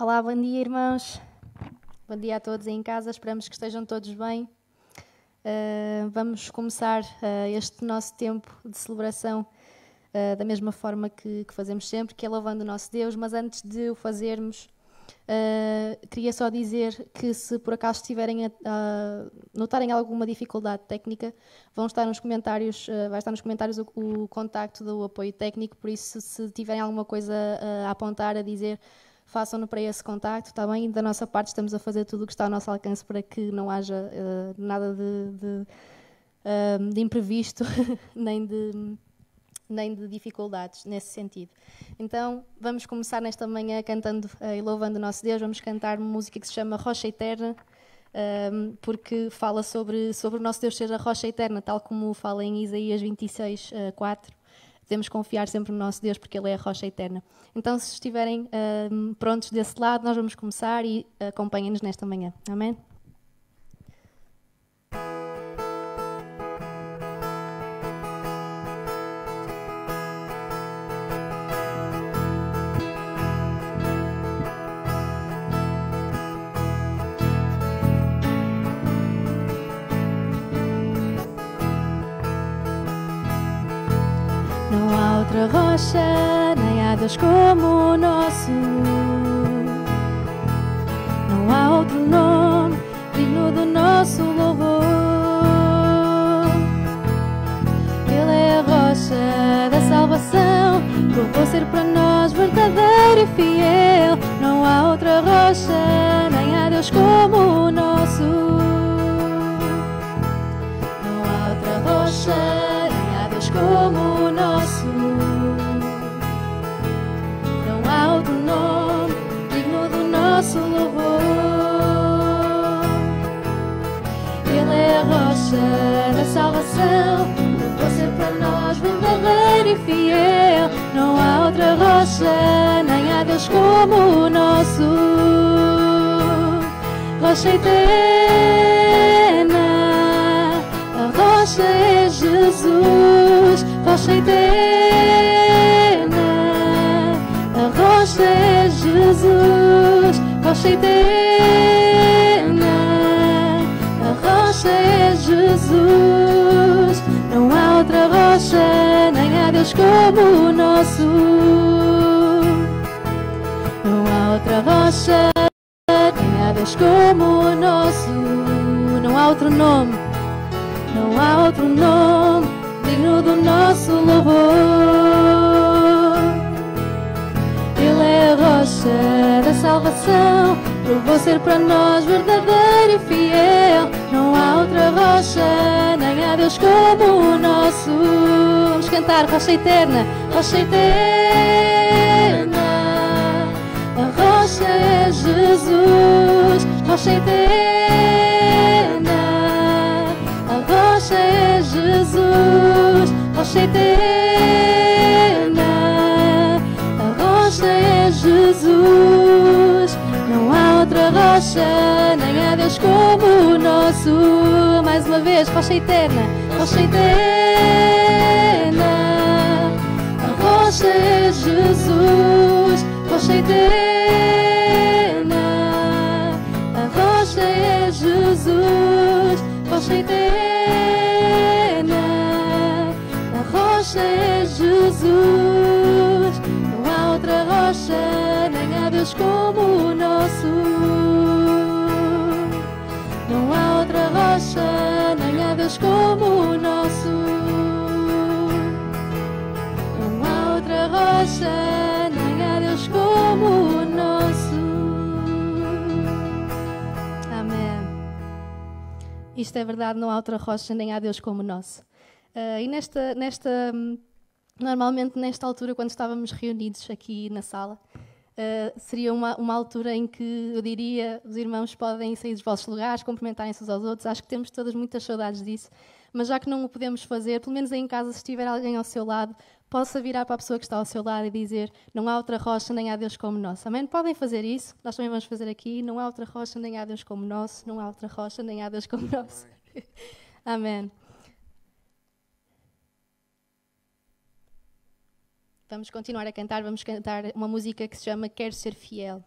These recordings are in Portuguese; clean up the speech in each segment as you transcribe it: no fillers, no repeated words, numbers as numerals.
Olá, bom dia, irmãos. Bom dia a todos aí em casa. Esperamos que estejam todos bem. Vamos começar este nosso tempo de celebração da mesma forma que fazemos sempre, que é louvando o nosso Deus. Mas antes de o fazermos, queria só dizer que se por acaso estiverem a notarem alguma dificuldade técnica, vão estar nos comentários, vai estar nos comentários o contacto do apoio técnico, por isso se tiverem alguma coisa a apontar, a dizer, façam-no para esse contacto, está bem? Da nossa parte estamos a fazer tudo o que está ao nosso alcance para que não haja nada de imprevisto, nem de dificuldades nesse sentido. Então, vamos começar nesta manhã cantando e louvando o nosso Deus. Vamos cantar uma música que se chama Rocha Eterna, porque fala sobre o nosso Deus ser a rocha eterna, tal como fala em Isaías 26, 4. Devemos confiar sempre no nosso Deus, porque Ele é a rocha eterna. Então, se estiverem prontos desse lado, nós vamos começar e acompanhem-nos nesta manhã. Amém? Não há outra rocha, nem há Deus como o nosso. Não há outro nome digno do nosso louvor. Ele é a rocha da salvação, provou ser para nós verdadeiro e fiel. Não há outra rocha, nem há Deus como o nosso. Não há outra rocha, nem há Deus como o nosso. Não há outro nome digno do nosso louvor. Ele é a rocha da salvação, provou ser para nós verdadeiro e fiel. Não há outra rocha, nem há Deus como o nosso. Rocha eterna, a rocha é Jesus. Rocha eterna, a rocha é Jesus. Rocha eterna, a rocha é Jesus. Não há outra rocha, nem há Deus como o nosso. Não há outra rocha, nem há Deus como o nosso. Não há outro nome, não há outro nome digno do nosso louvor. Ele é a rocha da salvação, provou ser para nós verdadeiro e fiel. Não há outra rocha, nem há Deus como o nosso. Vamos cantar, rocha eterna, rocha eterna, a rocha é Jesus. Rocha eterna, a rocha é Jesus. Rocha eterna, a rocha é Jesus. Não há outra rocha, nem há Deus como o nosso. Mais uma vez, rocha eterna, rocha eterna, a rocha é Jesus. Rocha eterna, a rocha é Jesus. Rocha eterna, a rocha é Jesus. Não há outra rocha, nem há Deus como o nosso. Não há outra rocha, nem há Deus como o nosso. Não há outra rocha, nem há Deus como o nosso. Amém. Isto é verdade, não há outra rocha, nem há Deus como o nosso. E normalmente nesta altura, quando estávamos reunidos aqui na sala, seria uma altura em que eu diria, os irmãos podem sair dos vossos lugares, cumprimentarem-se uns aos outros. Acho que temos todas muitas saudades disso, mas já que não o podemos fazer, pelo menos aí em casa, se tiver alguém ao seu lado, possa virar para a pessoa que está ao seu lado e dizer: não há outra rocha, nem há Deus como nosso. Amém? Podem fazer isso, nós também vamos fazer aqui. Não há outra rocha, nem há Deus como nosso. Não há outra rocha, nem há Deus como nosso. Amém. Vamos continuar a cantar, vamos cantar uma música que se chama Quero Ser Fiel.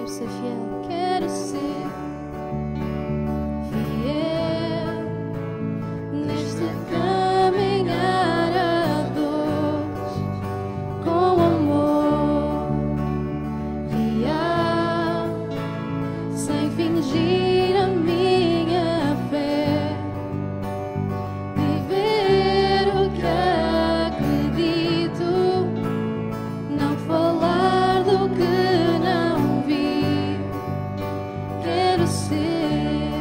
ser fiel, quero ser fiel neste caminhar a dois, com amor real, sem fingir a minha fé, viver o que acredito, não falar do que não vi. Quero ser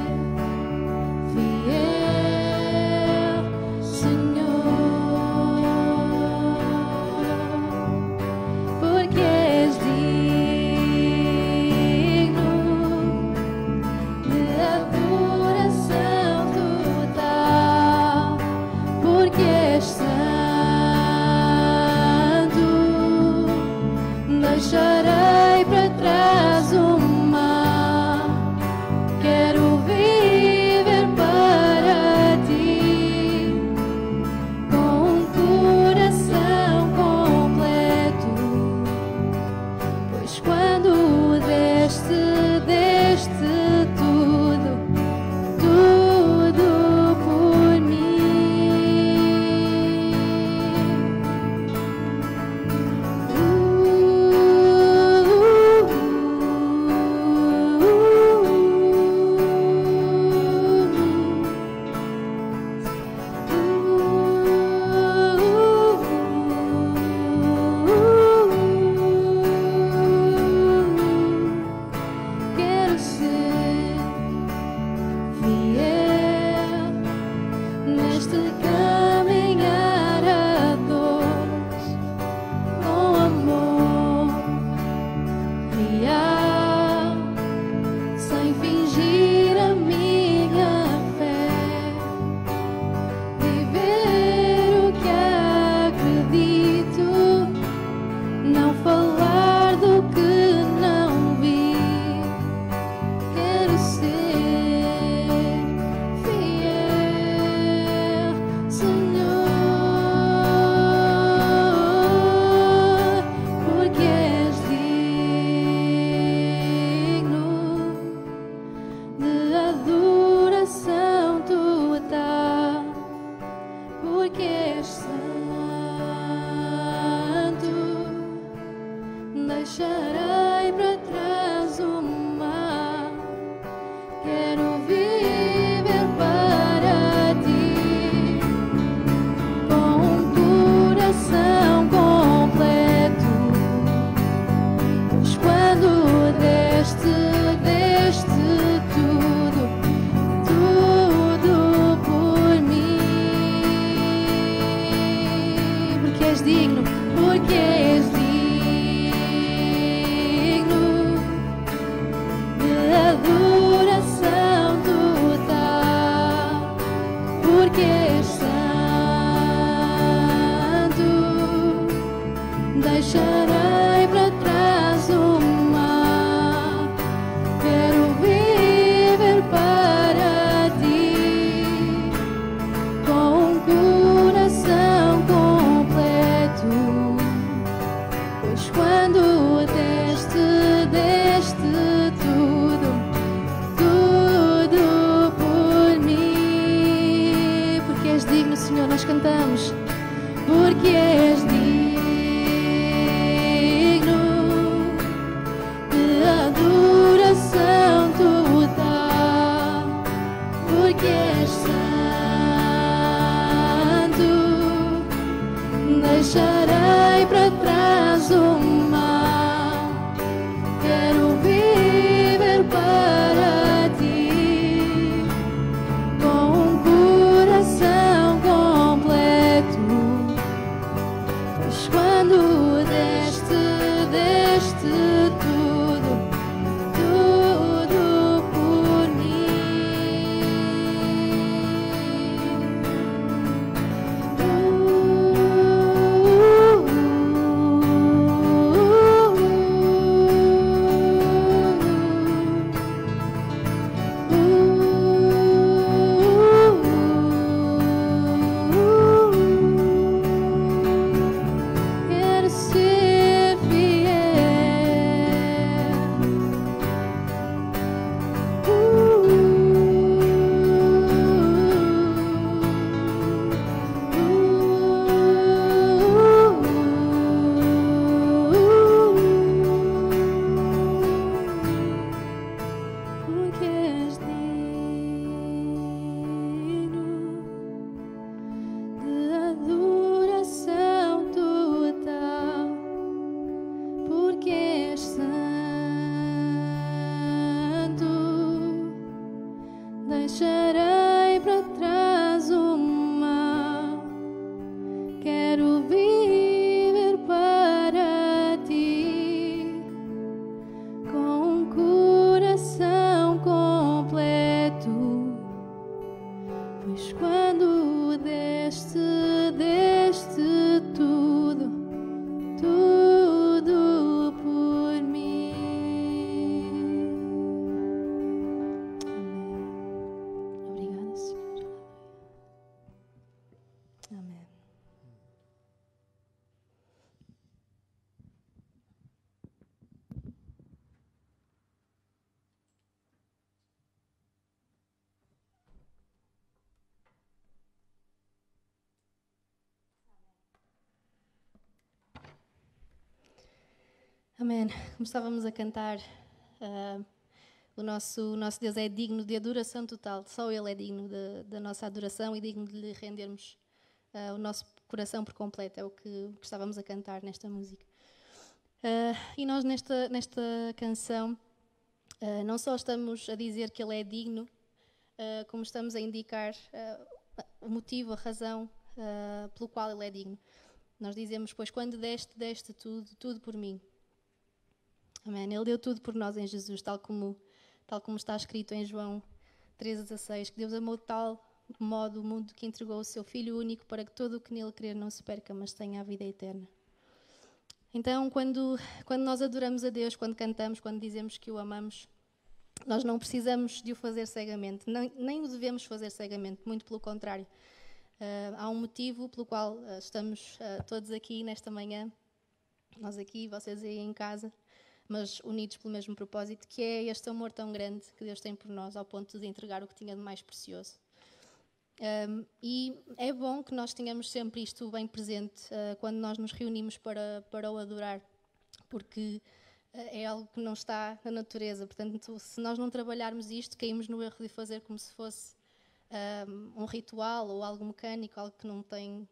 fiel, Senhor, porque és digno de adoração total, porque és santo. Deixarei para trás o mal, quero viver para ti, com um coração completo, pois quando deste tudo, tudo por Quero ser fiel neste caminhar a dois, com amor real, sem fingir a minha fé, viver o que acredito, não falar do que não vi. Quero ser fiel, Senhor, porque és digno de adoração total, porque és santo. Deixarei para trás o mal, quero viver para ti, com um coração completo, pois quando deste tudo, tudo por mim, porque és digno, porque és digno de adoração total, porque és santo. Deixarei para trás o mal, quero viver para ti, com um coração completo, pois quando deste tudo, tudo por mim, porque és digno, Senhor, nós cantamos, porque és digno de adoração total, porque és santo. Deixarei para trás o mal, quero viver para ti, com um coração completo, que és santo, deixarei para trás o mal. Quero viver para ti, com um coração completo. Pois quando deste tudo, tudo por mim. Amém. Obrigada, Senhor. Amém. Amém. Como estávamos a cantar, o nosso Deus é digno de adoração total. Só Ele é digno da nossa adoração e digno de lhe rendermos o nosso coração por completo. É o que estávamos a cantar nesta música. E nós nesta canção não só estamos a dizer que Ele é digno, como estamos a indicar o motivo, a razão pelo qual Ele é digno. Nós dizemos, pois quando deste tudo por mim. Amém. Ele deu tudo por nós em Jesus, tal como está escrito em João 3,16, que Deus amou de tal modo o mundo que entregou o seu Filho único para que todo o que nele crer não se perca, mas tenha a vida eterna. Então, quando nós adoramos a Deus, quando cantamos, quando dizemos que o amamos, nós não precisamos de o fazer cegamente, nem o devemos fazer cegamente, muito pelo contrário. Há um motivo pelo qual estamos todos aqui nesta manhã, nós aqui, vocês aí em casa, mas unidos pelo mesmo propósito, que é este amor tão grande que Deus tem por nós, ao ponto de entregar o que tinha de mais precioso. E é bom que nós tenhamos sempre isto bem presente quando nós nos reunimos para o adorar, porque é algo que não está na natureza. Portanto, se nós não trabalharmos isto, caímos no erro de fazer como se fosse um ritual ou algo mecânico, algo que não tem,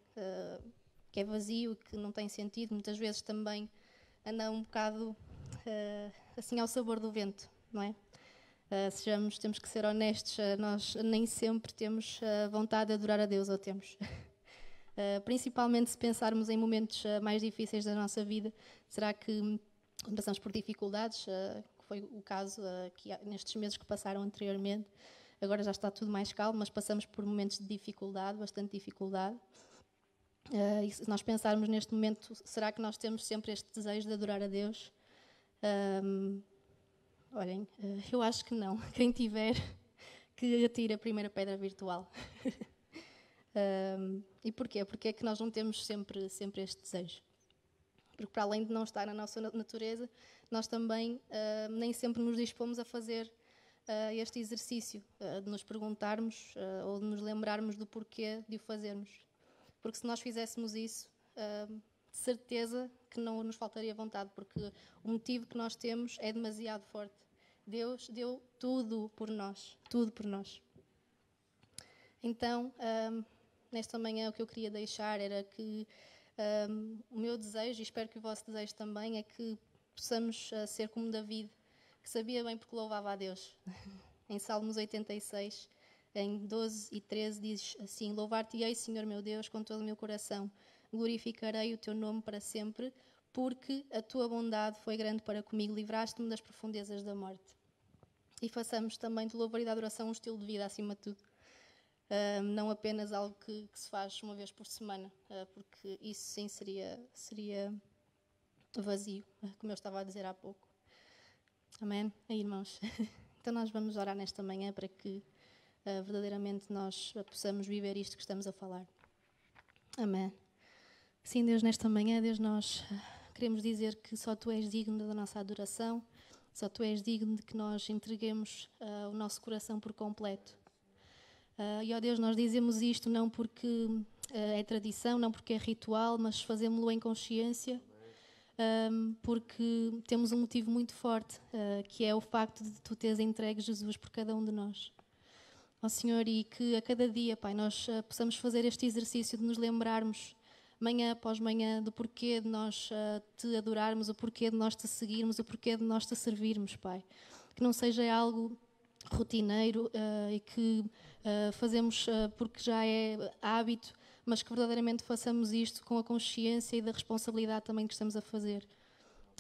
que é vazio, que não tem sentido. Muitas vezes também anda um bocado assim ao sabor do vento, não é? Temos que ser honestos, nós nem sempre temos vontade de adorar a Deus, ou temos. Principalmente se pensarmos em momentos mais difíceis da nossa vida. Será que quando passamos por dificuldades, que foi o caso nestes meses que passaram anteriormente, agora já está tudo mais calmo, mas passamos por momentos de dificuldade, bastante dificuldade. E se nós pensarmos neste momento, será que nós temos sempre este desejo de adorar a Deus? Olhem, eu acho que não. Quem tiver, que atire a primeira pedra virtual. E porquê? Porque é que nós não temos sempre este desejo? Porque para além de não estar na nossa natureza, nós também nem sempre nos dispomos a fazer este exercício, de nos perguntarmos ou de nos lembrarmos do porquê de o fazermos. Porque se nós fizéssemos isso, de certeza que não nos faltaria vontade, porque o motivo que nós temos é demasiado forte. Deus deu tudo por nós, tudo por nós. Então, nesta manhã o que eu queria deixar era que o meu desejo, e espero que o vosso desejo também, é que possamos ser como David, que sabia bem porque louvava a Deus. Em Salmos 86, em 12 e 13, diz assim: Louvar-te-ei, Senhor meu Deus, com todo o meu coração. Glorificarei o teu nome para sempre, porque a tua bondade foi grande para comigo, livraste-me das profundezas da morte. E façamos também de louvor e da adoração um estilo de vida, acima de tudo. Não apenas algo que se faz uma vez por semana, porque isso sim seria vazio, como eu estava a dizer há pouco. Amém? Aí, irmãos. Então nós vamos orar nesta manhã para que verdadeiramente nós possamos viver isto que estamos a falar. Amém. Sim, Deus, nesta manhã, Deus, nós queremos dizer que só Tu és digno da nossa adoração, só Tu és digno de que nós entreguemos o nosso coração por completo. E, ó Deus, nós dizemos isto não porque é tradição, não porque é ritual, mas fazemos-lo em consciência, porque temos um motivo muito forte, que é o facto de Tu teres entregue Jesus por cada um de nós. Ó Senhor, e que a cada dia, Pai, nós possamos fazer este exercício de nos lembrarmos manhã após manhã, do porquê de nós te adorarmos, o porquê de nós te seguirmos, o porquê de nós te servirmos, Pai. Que não seja algo rotineiro e que fazemos porque já é hábito, mas que verdadeiramente façamos isto com a consciência e da responsabilidade também que estamos a fazer.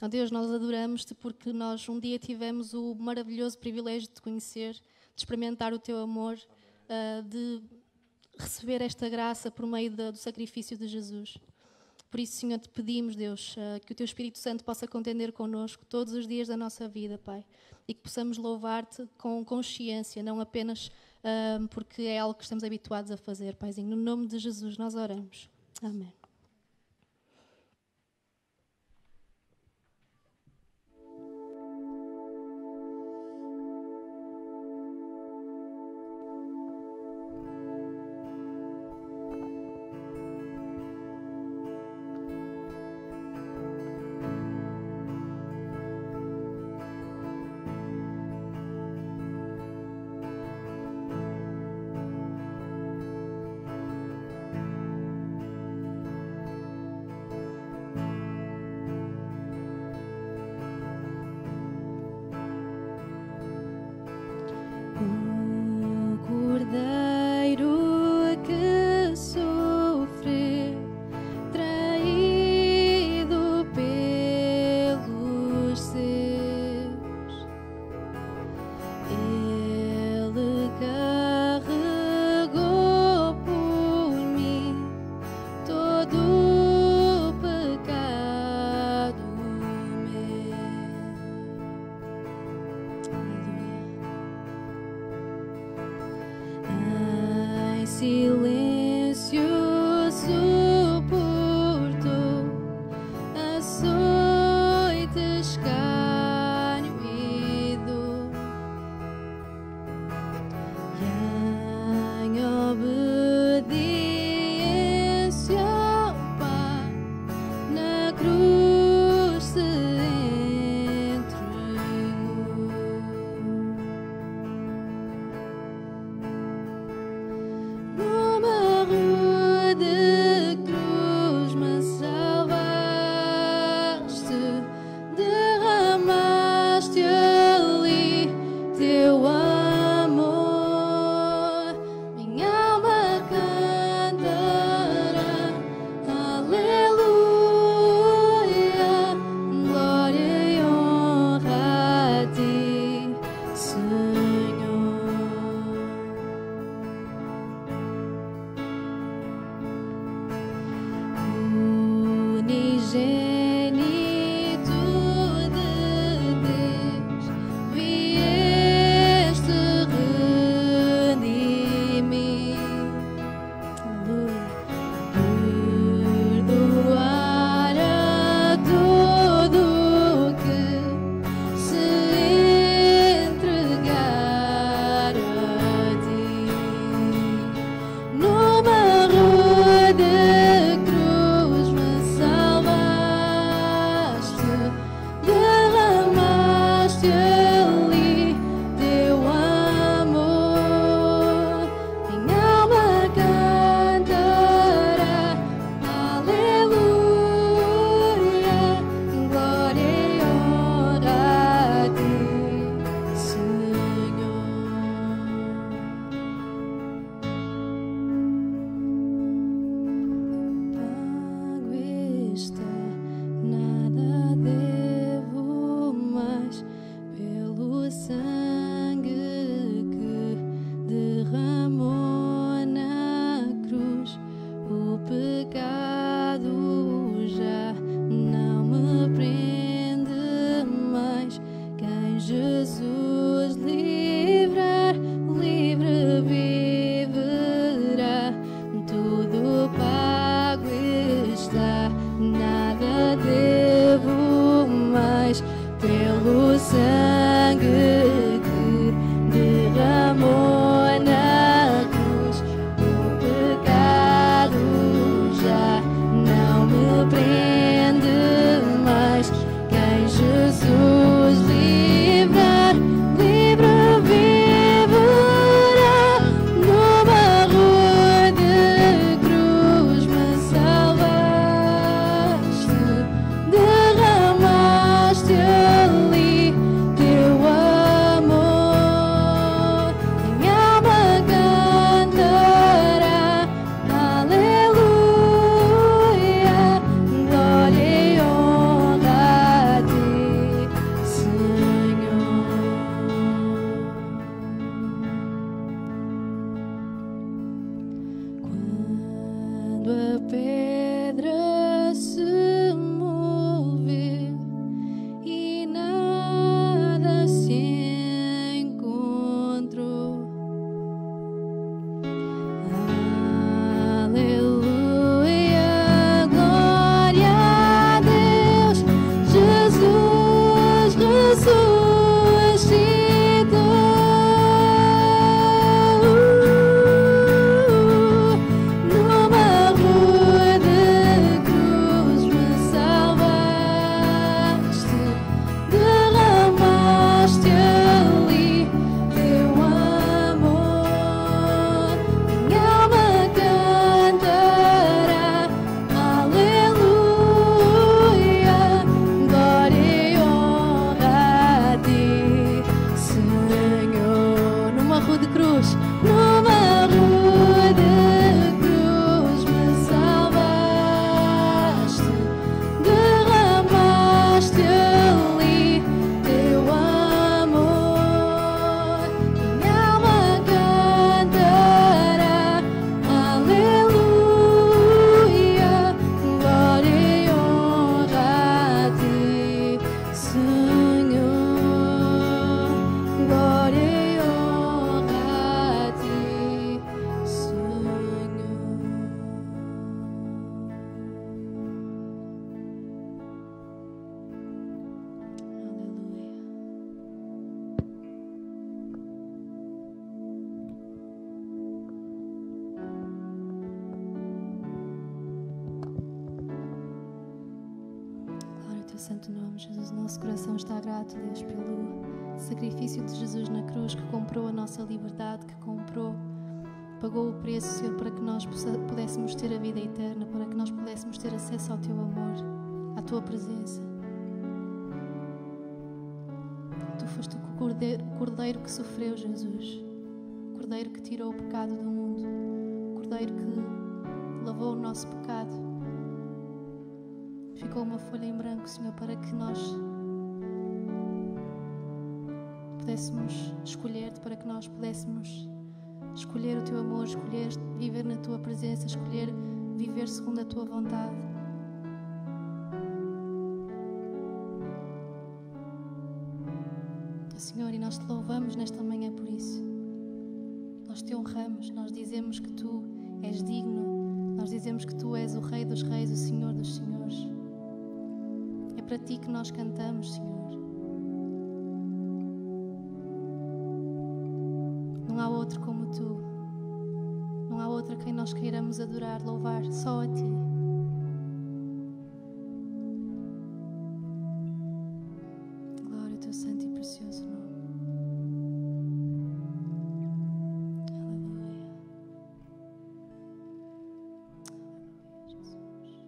Ó Deus, nós adoramos-te porque nós um dia tivemos o maravilhoso privilégio de te conhecer, de experimentar o teu amor, de receber esta graça por meio do sacrifício de Jesus. Por isso, Senhor, te pedimos, Deus, que o teu Espírito Santo possa contender connosco todos os dias da nossa vida, Pai, e que possamos louvar-te com consciência, não apenas porque é algo que estamos habituados a fazer, Paizinho. No nome de Jesus nós oramos. Amém. santo nome, Jesus. O nosso coração está grato, Deus, pelo sacrifício de Jesus na cruz, que comprou a nossa liberdade, que pagou o preço, Senhor, para que nós pudéssemos ter a vida eterna, para que nós pudéssemos ter acesso ao Teu amor, à Tua presença. Tu foste o Cordeiro que sofreu, Jesus. O Cordeiro que tirou o pecado do mundo. O Cordeiro que lavou o nosso pecado. Ficou uma folha em branco, Senhor, para que nós pudéssemos escolher-te, para que nós pudéssemos escolher o Teu amor, escolher viver na Tua presença, escolher viver segundo a Tua vontade. Senhor, e nós Te louvamos nesta manhã por isso. Nós Te honramos, nós dizemos que Tu és digno, nós dizemos que Tu és o Rei dos Reis, o Senhor dos Senhores. É para Ti que nós cantamos, Senhor. Não há outro como Tu. Não há outro a quem nós queiramos adorar, louvar, só a Ti. Glória ao Teu santo e precioso nome. Aleluia. Aleluia, Jesus.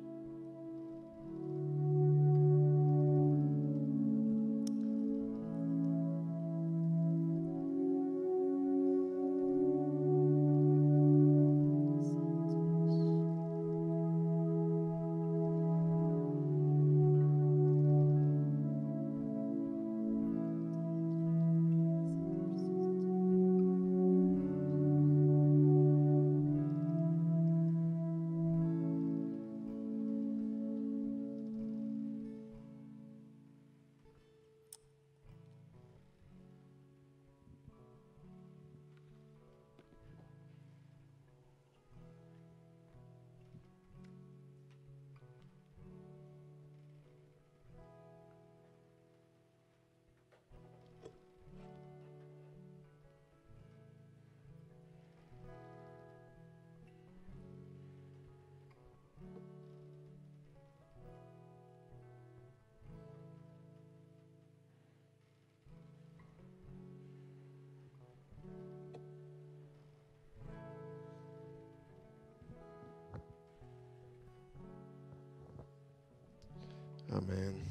Amém.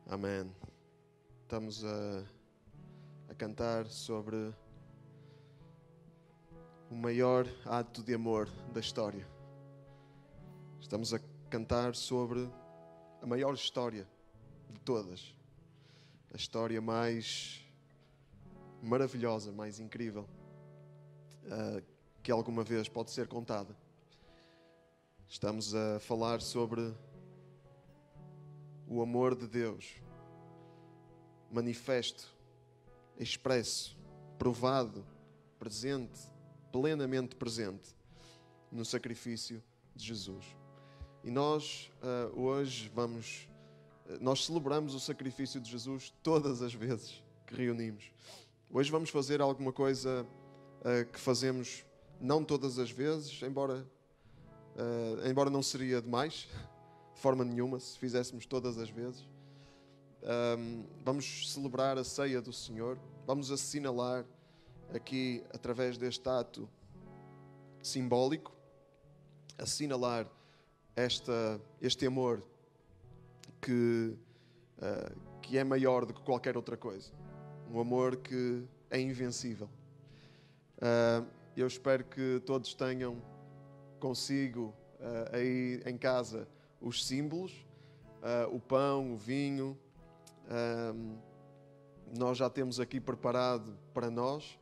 Amém. Estamos a cantar sobre o maior ato de amor da história. Estamos a cantar sobre a maior história de todas. A história mais maravilhosa, mais incrível que alguma vez pode ser contada. Estamos a falar sobre o amor de Deus, manifesto, expresso, provado, presente, plenamente presente no sacrifício de Jesus. E nós hoje nós celebramos o sacrifício de Jesus todas as vezes que reunimos. Hoje vamos fazer alguma coisa que fazemos não todas as vezes, embora não seria demais, de forma nenhuma, se fizéssemos todas as vezes. Vamos celebrar a ceia do Senhor, vamos assinalar aqui, através deste ato simbólico, assinalar este amor que é maior do que qualquer outra coisa. Um amor que é invencível. Eu espero que todos tenham consigo aí em casa os símbolos, o pão, o vinho. Nós já temos aqui preparado para nós.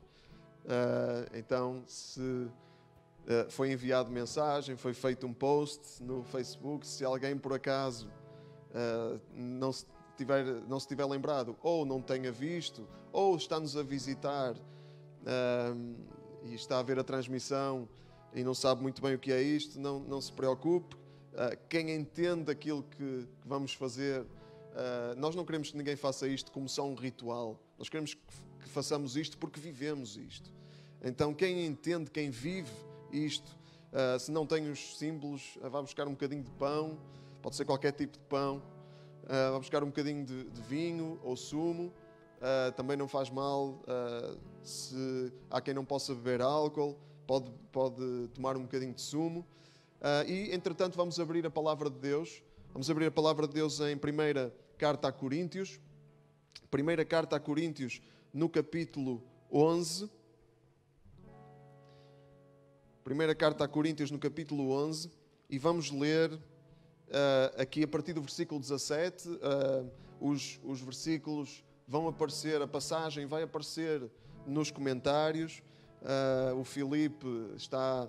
Então, se foi enviado mensagem, foi feito um post no Facebook, se alguém por acaso não se tiver lembrado, ou não tenha visto, ou está-nos a visitar e está a ver a transmissão e não sabe muito bem o que é isto, não se preocupe. Quem entende aquilo que vamos fazer, nós não queremos que ninguém faça isto como só um ritual. Nós queremos que façamos isto porque vivemos isto. Então, quem entende, quem vive isto, se não tem os símbolos, vá buscar um bocadinho de pão pode ser qualquer tipo de pão. Vai buscar um bocadinho de vinho ou sumo. Também não faz mal. Se há quem não possa beber álcool, pode tomar um bocadinho de sumo. E, entretanto, vamos abrir a Palavra de Deus. Vamos abrir a Palavra de Deus em 1ª Carta a Coríntios. 1ª Carta a Coríntios, no capítulo 11. 1ª Carta a Coríntios, no capítulo 11. E vamos ler aqui a partir do versículo 17. Os versículos vão aparecer, a passagem vai aparecer nos comentários. O Filipe está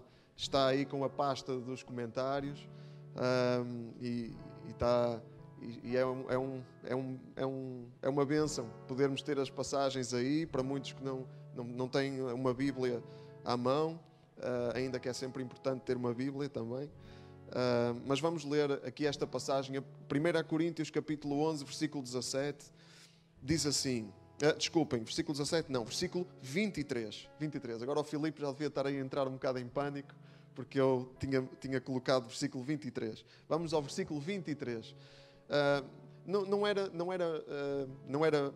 aí com a pasta dos comentários. É uma bênção podermos ter as passagens aí, para muitos que não têm uma Bíblia à mão, ainda que é sempre importante ter uma Bíblia também. Mas vamos ler aqui esta passagem, 1 Coríntios capítulo 11, versículo 17, diz assim, versículo 17 não, versículo 23. Agora o Filipe já devia estar aí a entrar um bocado em pânico, porque eu tinha colocado versículo 23. Vamos ao versículo 23. Não era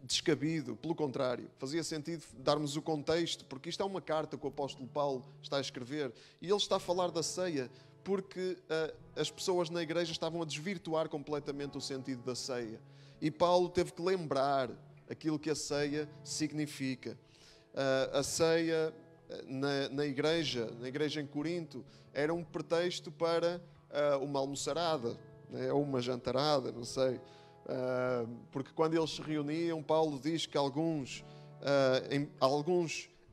descabido, pelo contrário, fazia sentido darmos o contexto, porque isto é uma carta que o apóstolo Paulo está a escrever, e ele está a falar da ceia, porque as pessoas na igreja estavam a desvirtuar completamente o sentido da ceia. E Paulo teve que lembrar aquilo que a ceia significa. A ceia na igreja em Corinto, era um pretexto para uma almoçarada, ou uma jantarada, não sei. Porque quando eles se reuniam, Paulo diz que alguns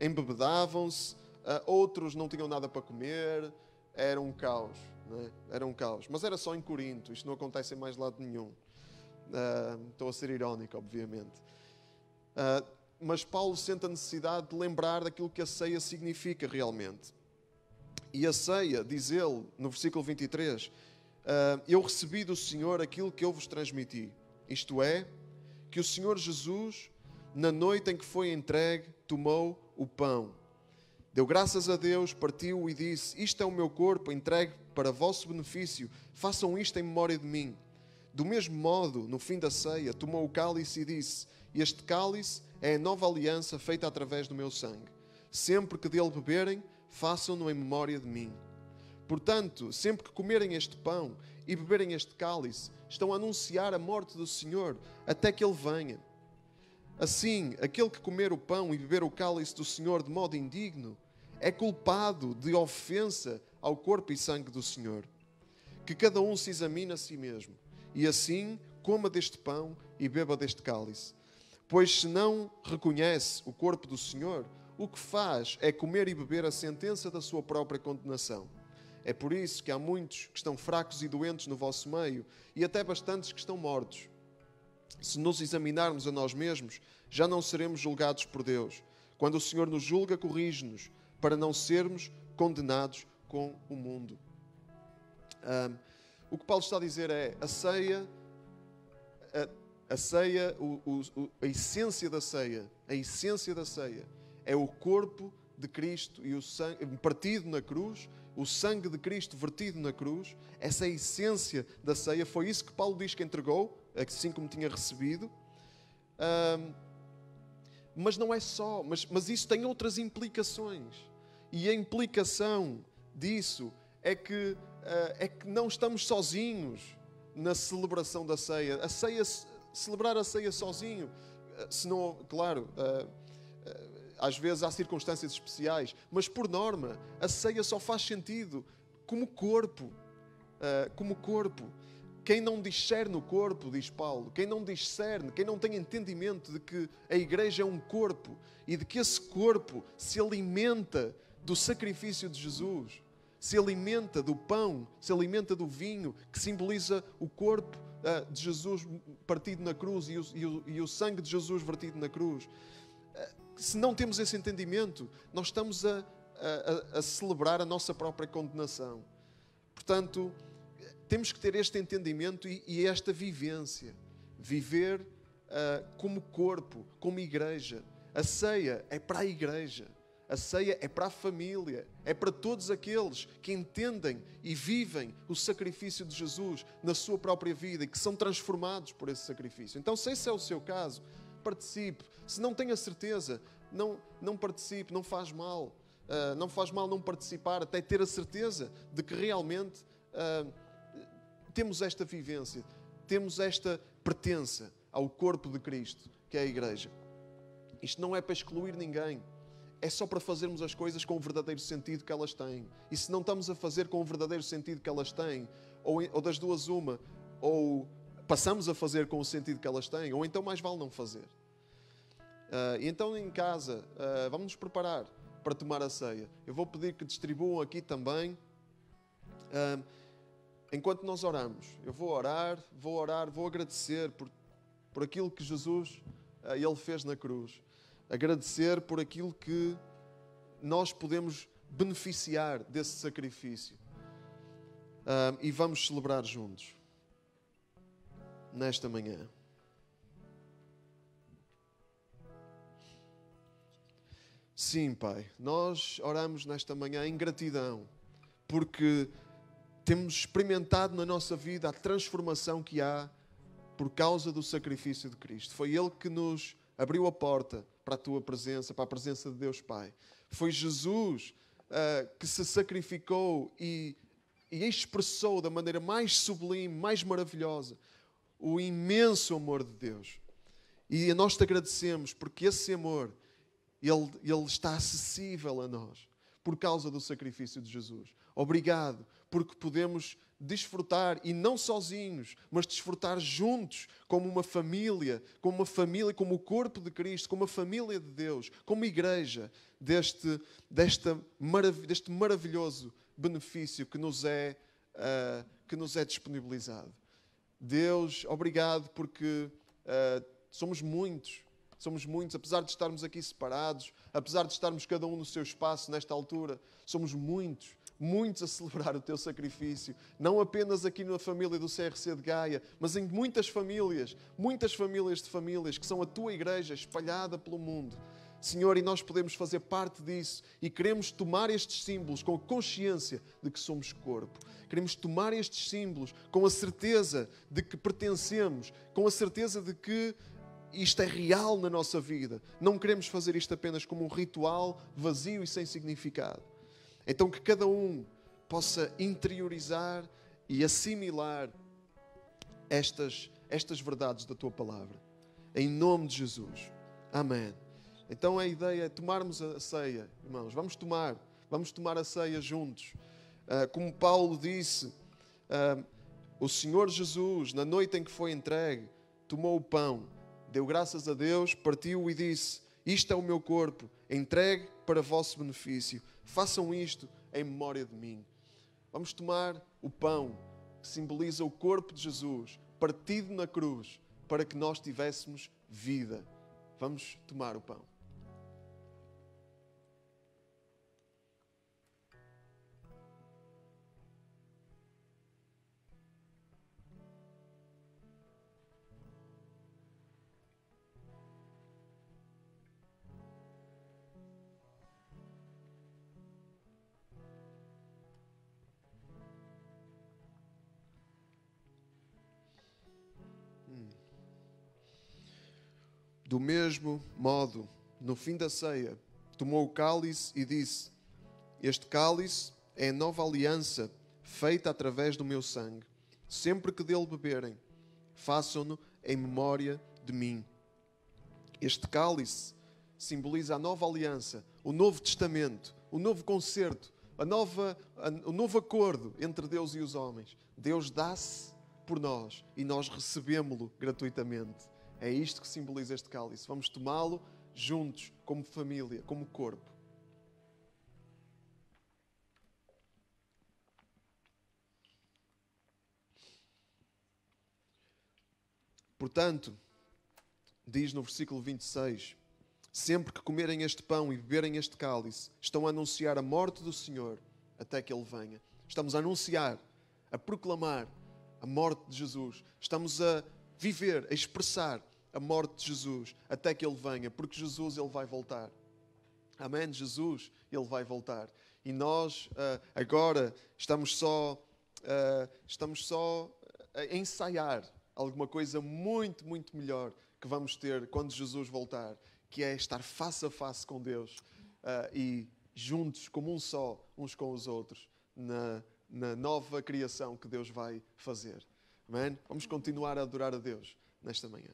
embebedavam-se, outros não tinham nada para comer, era um caos, né? Era um caos. Mas era só em Corinto, isto não acontece em mais lado nenhum. Estou a ser irónico, obviamente. Mas Paulo sente a necessidade de lembrar daquilo que a ceia significa realmente. E a ceia, diz ele no versículo 23, eu recebi do Senhor aquilo que eu vos transmiti. Isto é, que o Senhor Jesus, na noite em que foi entregue, tomou o pão. Deu graças a Deus, partiu e disse, isto é o meu corpo entregue para vosso benefício, façam isto em memória de mim. Do mesmo modo, no fim da ceia, tomou o cálice e disse, este cálice é a nova aliança feita através do meu sangue. Sempre que dele beberem, façam-no em memória de mim. Portanto, sempre que comerem este pão e beberem este cálice, estão a anunciar a morte do Senhor até que Ele venha. Assim, aquele que comer o pão e beber o cálice do Senhor de modo indigno é culpado de ofensa ao corpo e sangue do Senhor. Que cada um se examine a si mesmo, e assim coma deste pão e beba deste cálice. Pois se não reconhece o corpo do Senhor, o que faz é comer e beber a sentença da sua própria condenação. É por isso que há muitos que estão fracos e doentes no vosso meio, e até bastantes que estão mortos. Se nos examinarmos a nós mesmos, já não seremos julgados por Deus. Quando o Senhor nos julga, corrige-nos, para não sermos condenados com o mundo. O que Paulo está a dizer é, a ceia, a essência da ceia é o corpo de Cristo e o sangue partido na cruz, o sangue de Cristo vertido na cruz. Essa é a essência da ceia. Foi isso que Paulo diz que entregou, assim como tinha recebido. Mas não é só, mas isso tem outras implicações. E a implicação disso é que não estamos sozinhos na celebração da ceia. Celebrar a ceia sozinho, senão, claro, às vezes há circunstâncias especiais, mas por norma, a ceia só faz sentido como corpo. Quem não discerne o corpo, diz Paulo, quem não discerne, quem não tem entendimento de que a igreja é um corpo e de que esse corpo se alimenta do sacrifício de Jesus, se alimenta do pão, se alimenta do vinho, que simboliza o corpo de Jesus partido na cruz e o sangue de Jesus vertido na cruz. Se não temos esse entendimento, nós estamos a celebrar a nossa própria condenação. Portanto, temos que ter este entendimento e esta vivência. Viver como corpo, como igreja. A ceia é para a igreja. A ceia é para a família, é para todos aqueles que entendem e vivem o sacrifício de Jesus na sua própria vida e que são transformados por esse sacrifício. Então, se esse é o seu caso, participe. Se não tem a certeza, não participe, não faz mal. Não faz mal não participar, até ter a certeza de que realmente temos esta vivência, temos esta pertença ao corpo de Cristo, que é a Igreja. Isto não é para excluir ninguém. É só para fazermos as coisas com o verdadeiro sentido que elas têm. E se não estamos a fazer com o verdadeiro sentido que elas têm, ou das duas uma, ou passamos a fazer com o sentido que elas têm, ou então mais vale não fazer. E então em casa, vamos nos preparar para tomar a ceia. Eu vou pedir que distribuam aqui também. Enquanto nós oramos, eu vou orar, vou agradecer por aquilo que Jesus Ele fez na cruz. Agradecer por aquilo que nós podemos beneficiar desse sacrifício. E vamos celebrar juntos, nesta manhã. Sim, Pai, nós oramos nesta manhã em gratidão, porque temos experimentado na nossa vida a transformação que há por causa do sacrifício de Cristo. Foi Ele que nos abriu a porta para a Tua presença, para a presença de Deus Pai. Foi Jesus que se sacrificou e expressou da maneira mais sublime, mais maravilhosa, o imenso amor de Deus. E nós te agradecemos porque esse amor, ele está acessível a nós por causa do sacrifício de Jesus. Obrigado, porque podemos desfrutar, e não sozinhos, mas desfrutar juntos, como uma família, como o corpo de Cristo, como a família de Deus, como igreja, deste maravilhoso benefício que nos é disponibilizado. Deus, obrigado, porque somos muitos, apesar de estarmos aqui separados, apesar de estarmos cada um no seu espaço nesta altura, somos muitos a celebrar o Teu sacrifício, não apenas aqui na família do CRC de Gaia, mas em muitas famílias de famílias que são a Tua igreja espalhada pelo mundo. Senhor, e nós podemos fazer parte disso e queremos tomar estes símbolos com a consciência de que somos corpo. Queremos tomar estes símbolos com a certeza de que pertencemos, com a certeza de que isto é real na nossa vida. Não queremos fazer isto apenas como um ritual vazio e sem significado. Então que cada um possa interiorizar e assimilar estas verdades da Tua palavra. Em nome de Jesus. Amém. Então a ideia é tomarmos a ceia, irmãos. Vamos tomar a ceia juntos. Como Paulo disse, o Senhor Jesus, na noite em que foi entregue, tomou o pão, deu graças a Deus, partiu e disse: isto é o meu corpo, entregue para vosso benefício. Façam isto em memória de mim. Vamos tomar o pão, que simboliza o corpo de Jesus, partido na cruz, para que nós tivéssemos vida. Vamos tomar o pão. Do mesmo modo, no fim da ceia, tomou o cálice e disse: este cálice é a nova aliança feita através do meu sangue. Sempre que dele beberem, façam-no em memória de mim. Este cálice simboliza a nova aliança, o novo testamento, o novo concerto, o novo acordo entre Deus e os homens. Deus dá-se por nós e nós recebemos-lo gratuitamente. É isto que simboliza este cálice. Vamos tomá-lo juntos, como família, como corpo. Portanto, diz no versículo 26, sempre que comerem este pão e beberem este cálice, estão a anunciar a morte do Senhor até que Ele venha. Estamos a anunciar, a proclamar a morte de Jesus. Estamos a viver, a expressar a morte de Jesus até que Ele venha, porque Jesus, Ele vai voltar. Amém? Jesus, Ele vai voltar. E nós agora estamos só a ensaiar alguma coisa muito, muito melhor que vamos ter quando Jesus voltar, que é estar face a face com Deus e juntos como um só, uns com os outros, na nova criação que Deus vai fazer. Amém? Vamos continuar a adorar a Deus nesta manhã.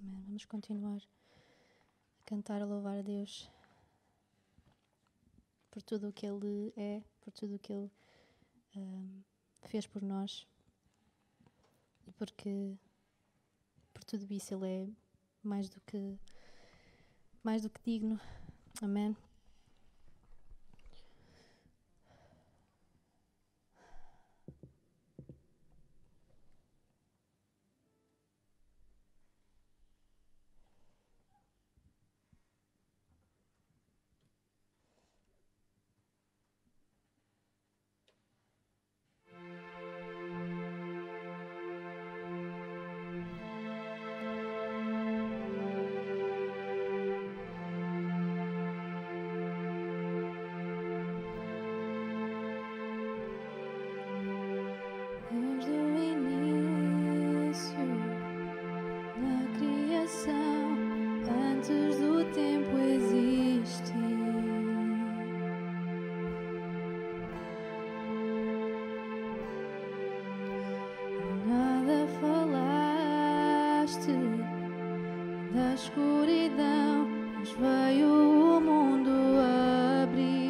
Amém. Vamos continuar a cantar, a louvar a Deus por tudo o que Ele é, por tudo o que Ele fez por nós e porque por tudo isso Ele é mais do que digno. Amém. Desde o início da criação, antes do tempo existir, nada falaste da escuridão, mas veio o mundo abrir.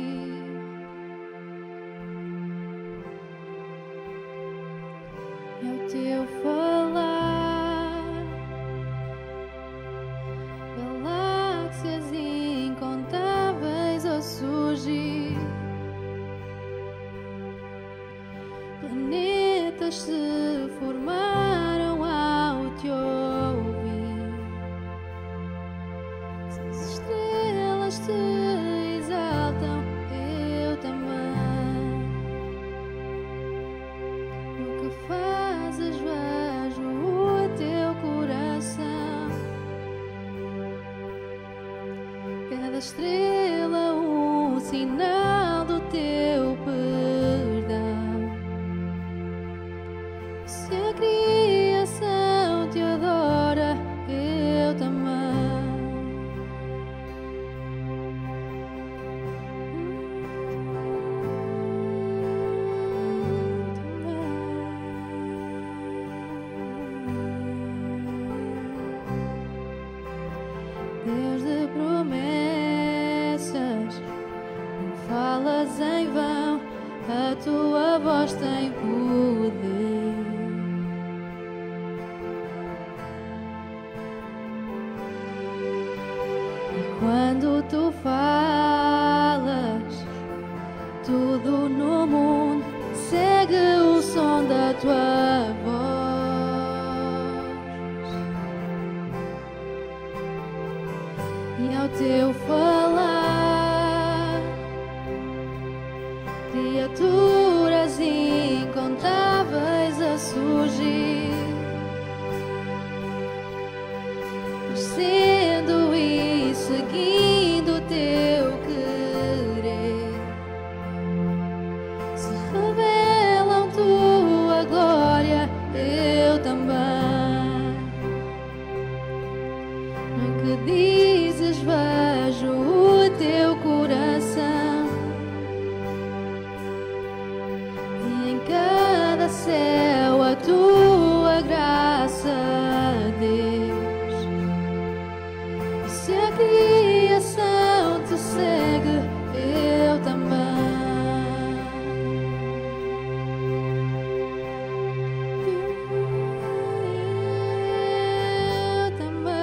É o teu falar, galáxias incontáveis a surgir, planetas se formaram ao te ouvir. Se as estrelas te exaltam, eu também. O que fazes, vejo o teu coração. Cada estrela um sinal do teu perdão. Se a criação te adora, eu também. Desde promessas, não falas em vão, a tua voz tem poder. E quando tu falas, tudo no mundo segue o som da tua voz. E ao teu falar, criaturas incontáveis a surgir, crescendo e seguindo o teu querer, se revelam tua glória, eu também. No que dizes, vejo o teu coração, e em cada céu a tua graça, Deus. E se a criação te segue, eu também. Eu também.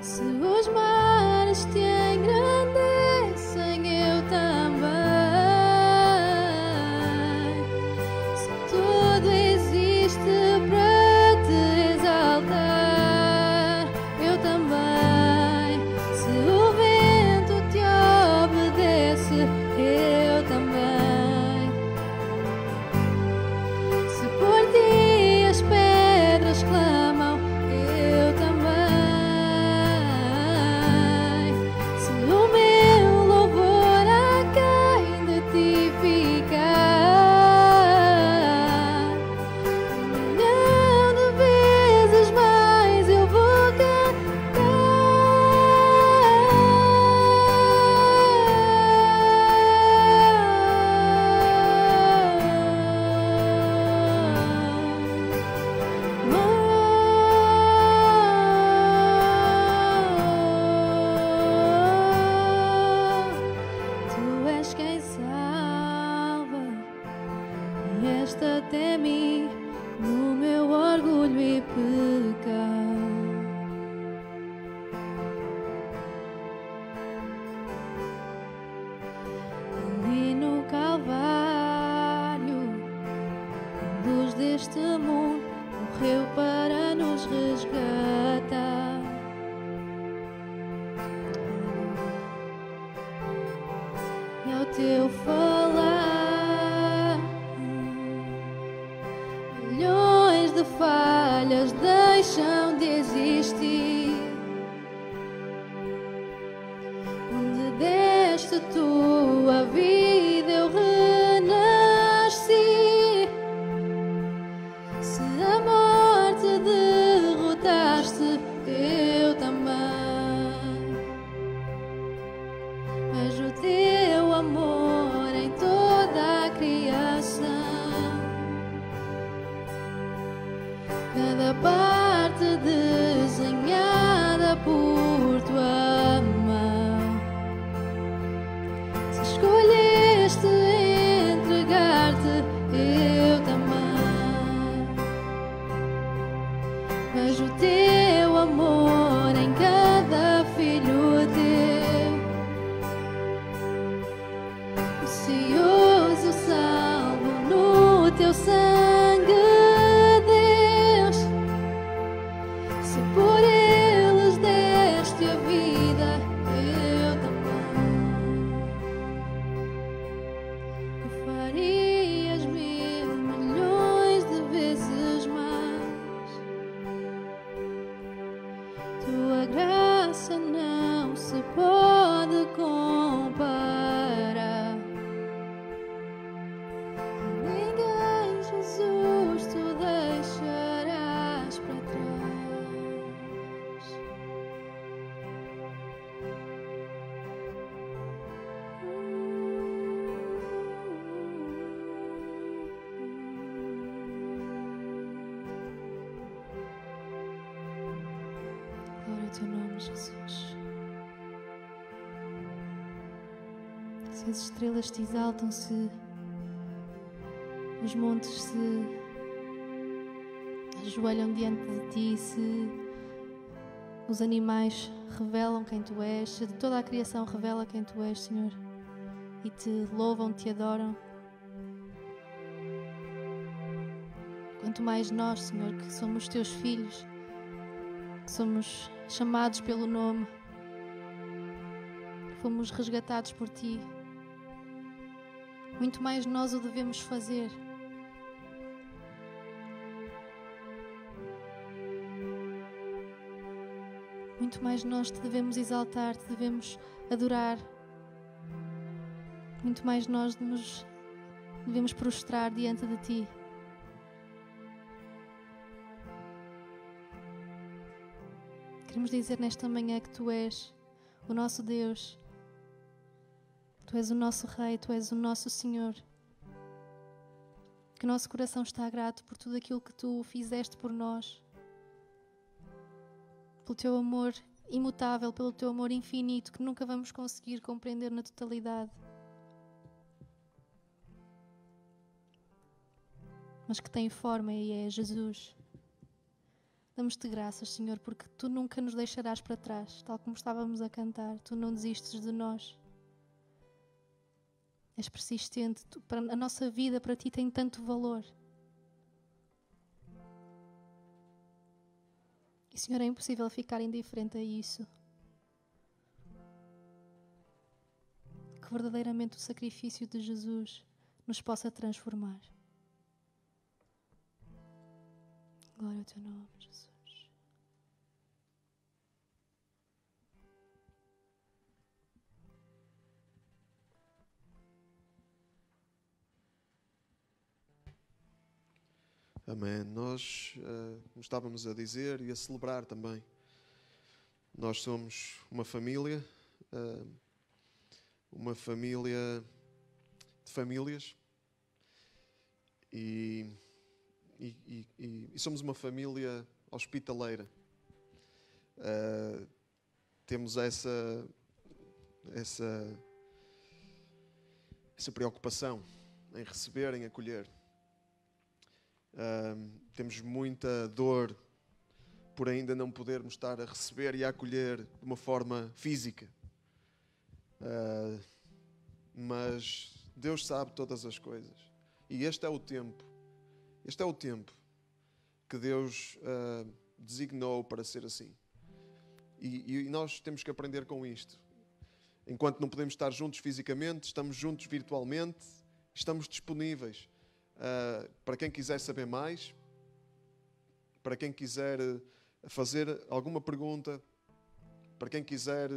Se os mares te engrandecem, eu também. Se tudo existe para te exaltar, eu também. Se o vento te obedece, eu também. Se por ti as pedras clamam, eu também. Se o meu louvor a quem de ti ficar, 1.000.000 de vezes mais eu vou Tu és quem salva, e esta até mim no meu orgulho e pecado. Ali no Calvário, luz deste mundo, morreu para nos resgatar. E ao teu falar, milhões de falhas deixam de existir. Onde deste tua vida eu renasci. Se a morte derrotaste, eu também. Vejo o teu amor em toda a criação. Cada parte desenhada por tua mão. Se escolheste entregar-te, eu também. Vejo o teu amor em cada filho teu. Precioso salvo no teu sangue, Deus. Se por eles deste a vida, eu também. Tu farias 1.000.000.000 de vezes mais. Tua graça não se pode comparar. Ninguém, Jesus, tu deixarás para trás. Glória ao teu nome, Jesus. Se as estrelas te exaltam, se os montes se ajoelham diante de ti, se os animais revelam quem tu és, se toda a criação revela quem tu és, Senhor, e te louvam, te adoram. Quanto mais nós, Senhor, que somos teus filhos, que somos chamados pelo nome, fomos resgatados por ti, muito mais nós o devemos fazer. Muito mais nós te devemos exaltar, te devemos adorar. Muito mais nós nos devemos prostrar diante de ti. Queremos dizer nesta manhã que tu és o nosso Deus. Tu és o nosso Rei, Tu és o nosso Senhor. Que o nosso coração está grato por tudo aquilo que Tu fizeste por nós. Pelo Teu amor imutável, pelo Teu amor infinito, que nunca vamos conseguir compreender na totalidade. Mas que tem forma e é Jesus. Damos-te graças, Senhor, porque Tu nunca nos deixarás para trás, tal como estávamos a cantar. Tu não desistes de nós. És persistente. A nossa vida para Ti tem tanto valor. E, Senhor, é impossível ficar indiferente a isso. Que verdadeiramente o sacrifício de Jesus nos possa transformar. Glória ao Teu nome, Jesus. Amém. Nós, como estávamos a dizer e a celebrar também, nós somos uma família de famílias e somos uma família hospitaleira. Temos essa preocupação em receber, em acolher. Temos muita dor por ainda não podermos estar a receber e a acolher de uma forma física. Mas Deus sabe todas as coisas. E este é o tempo que Deus designou para ser assim. E nós temos que aprender com isto. Enquanto não podemos estar juntos fisicamente, estamos juntos virtualmente, estamos disponíveis para quem quiser saber mais, para quem quiser fazer alguma pergunta, para quem quiser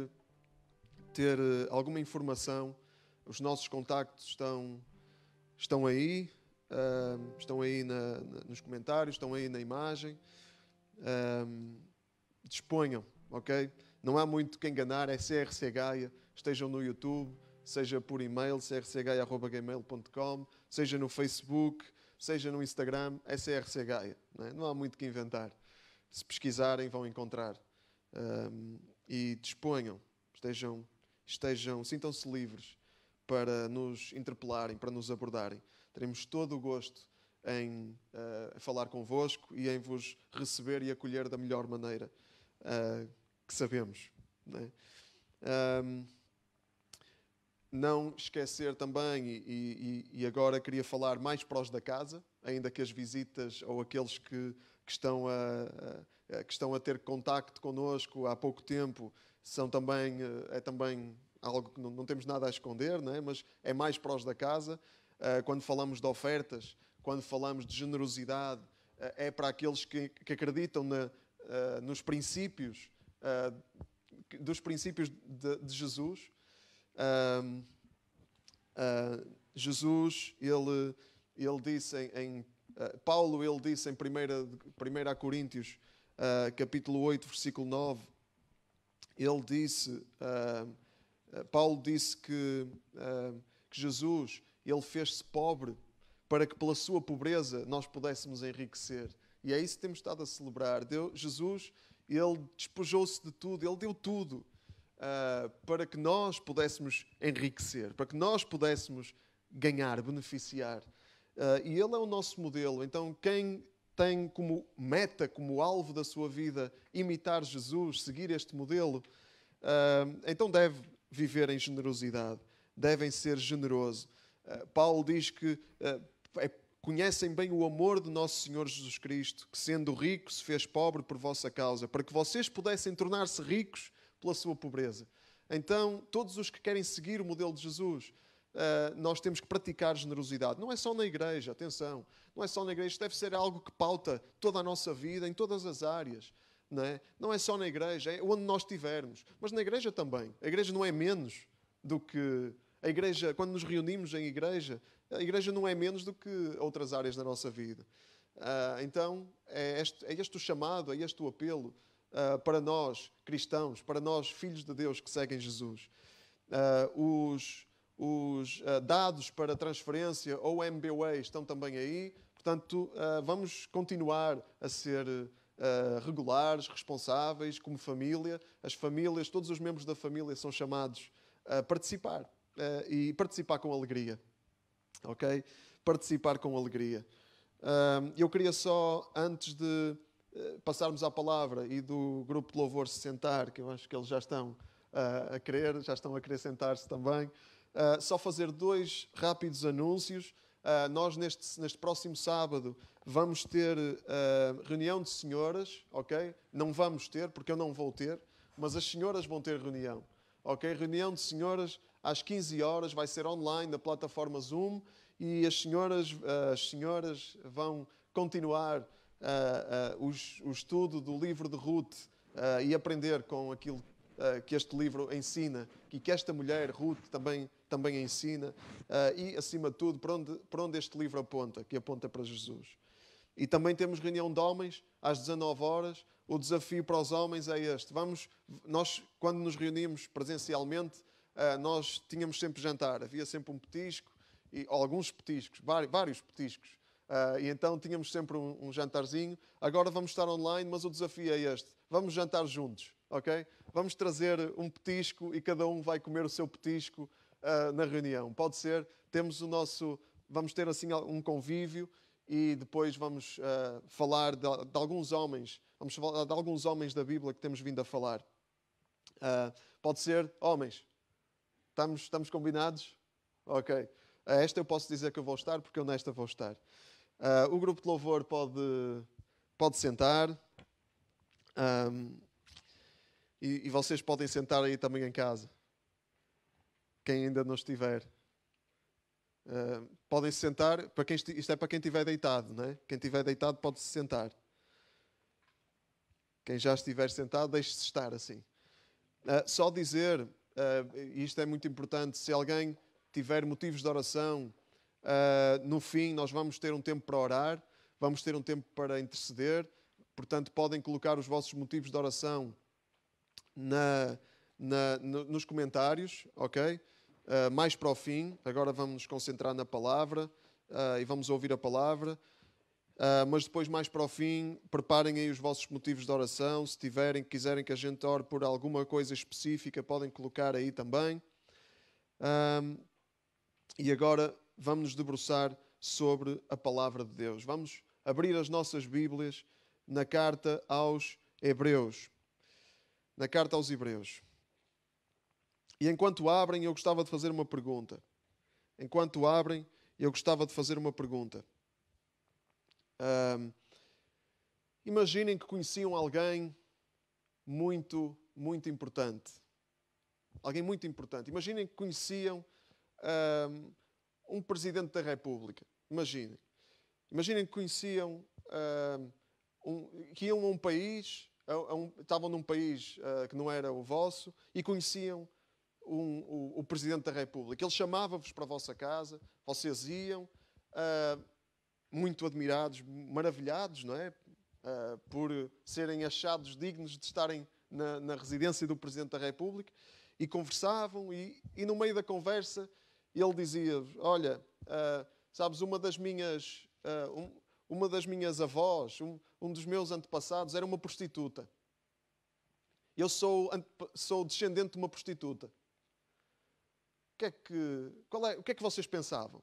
ter alguma informação. Os nossos contactos estão aí, nos comentários, estão aí na imagem. Disponham, ok? Não há muito que enganar, é CRC Gaia. Estejam no YouTube, seja por e-mail, crcgaia@gmail.com, seja no Facebook, seja no Instagram, é CRC Gaia. Não há muito que inventar. Se pesquisarem, vão encontrar. E disponham, sintam-se livres para nos interpelarem, para nos abordarem. Teremos todo o gosto em falar convosco e em vos receber e acolher da melhor maneira que sabemos. Não esquecer também, e agora queria falar mais para os da casa, ainda que as visitas ou aqueles que estão a ter contacto connosco há pouco tempo, é também algo que não temos nada a esconder, não é? Mas é mais para os da casa. Quando falamos de ofertas, quando falamos de generosidade, é para aqueles que acreditam nos princípios, dos princípios de Jesus. Jesus, ele disse Paulo, ele disse em 1 Coríntios, capítulo 8, versículo 9, Paulo disse que Jesus, ele fez-se pobre para que pela sua pobreza nós pudéssemos enriquecer. E é isso que temos estado a celebrar. Jesus, ele despojou-se de tudo, ele deu tudo para que nós pudéssemos enriquecer, para que nós pudéssemos ganhar, beneficiar. E ele é o nosso modelo. Então, quem tem como meta, como alvo da sua vida, imitar Jesus, seguir este modelo, então deve viver em generosidade, devem ser generosos. Paulo diz que conhecem bem o amor de nosso Senhor Jesus Cristo, que sendo rico se fez pobre por vossa causa, para que vocês pudessem tornar-se ricos pela sua pobreza. Então, todos os que querem seguir o modelo de Jesus, nós temos que praticar generosidade. Não é só na igreja, atenção, não é só na igreja, isto deve ser algo que pauta toda a nossa vida, em todas as áreas. Não é só na igreja, é onde nós estivermos, mas na igreja também. A igreja não é menos do que... A igreja, quando nos reunimos em igreja, a igreja não é menos do que outras áreas da nossa vida. Então, é este o chamado, é este o apelo para nós cristãos, para nós filhos de Deus que seguem Jesus. Os dados para transferência ou MBWay estão também aí, portanto, vamos continuar a ser regulares, responsáveis, como família. As famílias, todos os membros da família são chamados a participar e participar com alegria. Ok? Participar com alegria. Eu queria só, antes de passarmos à palavra e do grupo de louvor se sentar, que eu acho que eles já estão a querer sentar-se também, só fazer 2 rápidos anúncios. Nós, neste próximo sábado, vamos ter reunião de senhoras, ok? Não vamos ter, porque eu não vou ter, mas as senhoras vão ter reunião, ok? Reunião de senhoras às 15 horas, vai ser online na plataforma Zoom, e as senhoras vão continuar o estudo do livro de Ruth e aprender com aquilo que este livro ensina e que esta mulher, Ruth, também ensina, e, acima de tudo, para onde este livro aponta, que aponta para Jesus. E também temos reunião de homens às 19 horas. O desafio para os homens é este. Nós, quando nos reunimos presencialmente, nós tínhamos sempre jantar. Havia sempre um petisco, ou alguns petiscos, vários petiscos. E então tínhamos sempre um jantarzinho. Agora vamos estar online, mas o desafio é este. Vamos jantar juntos, ok? Vamos trazer um petisco e cada um vai comer o seu petisco na reunião. Pode ser. Vamos ter assim um convívio e depois vamos falar de alguns homens. Vamos falar de alguns homens da Bíblia que temos vindo a falar. Pode ser, homens. Estamos combinados? Ok. Esta eu posso dizer que eu vou estar, porque eu nesta vou estar. O grupo de louvor pode sentar. E vocês podem sentar aí também em casa. Quem ainda não estiver. Podem se sentar. Isto é para quem estiver deitado, não é? Quem estiver deitado pode-se sentar. Quem já estiver sentado, deixe-se estar assim. Só dizer, e isto é muito importante, se alguém tiver motivos de oração, no fim nós vamos ter um tempo para orar, vamos ter um tempo para interceder, portanto podem colocar os vossos motivos de oração nos comentários, ok? Mais para o fim, agora vamos nos concentrar na palavra e vamos ouvir a palavra, mas depois mais para o fim, preparem aí os vossos motivos de oração, se quiserem que a gente ore por alguma coisa específica, podem colocar aí também. E agora vamos nos debruçar sobre a palavra de Deus. Vamos abrir as nossas Bíblias na carta aos Hebreus. Na carta aos Hebreus. E enquanto abrem, eu gostava de fazer uma pergunta. Imaginem que conheciam alguém muito, muito importante. Alguém muito importante. Imaginem que conheciam um Presidente da República. Imaginem que conheciam que iam a um país, estavam num país que não era o vosso e conheciam o Presidente da República. Ele chamava-vos para a vossa casa, vocês iam, muito admirados, maravilhados, não é? Por serem achados dignos de estarem na residência do Presidente da República, e conversavam, e no meio da conversa ele dizia-vos: olha, sabes, uma das minhas avós, um dos meus antepassados era uma prostituta. Eu sou descendente de uma prostituta. O que é que vocês pensavam?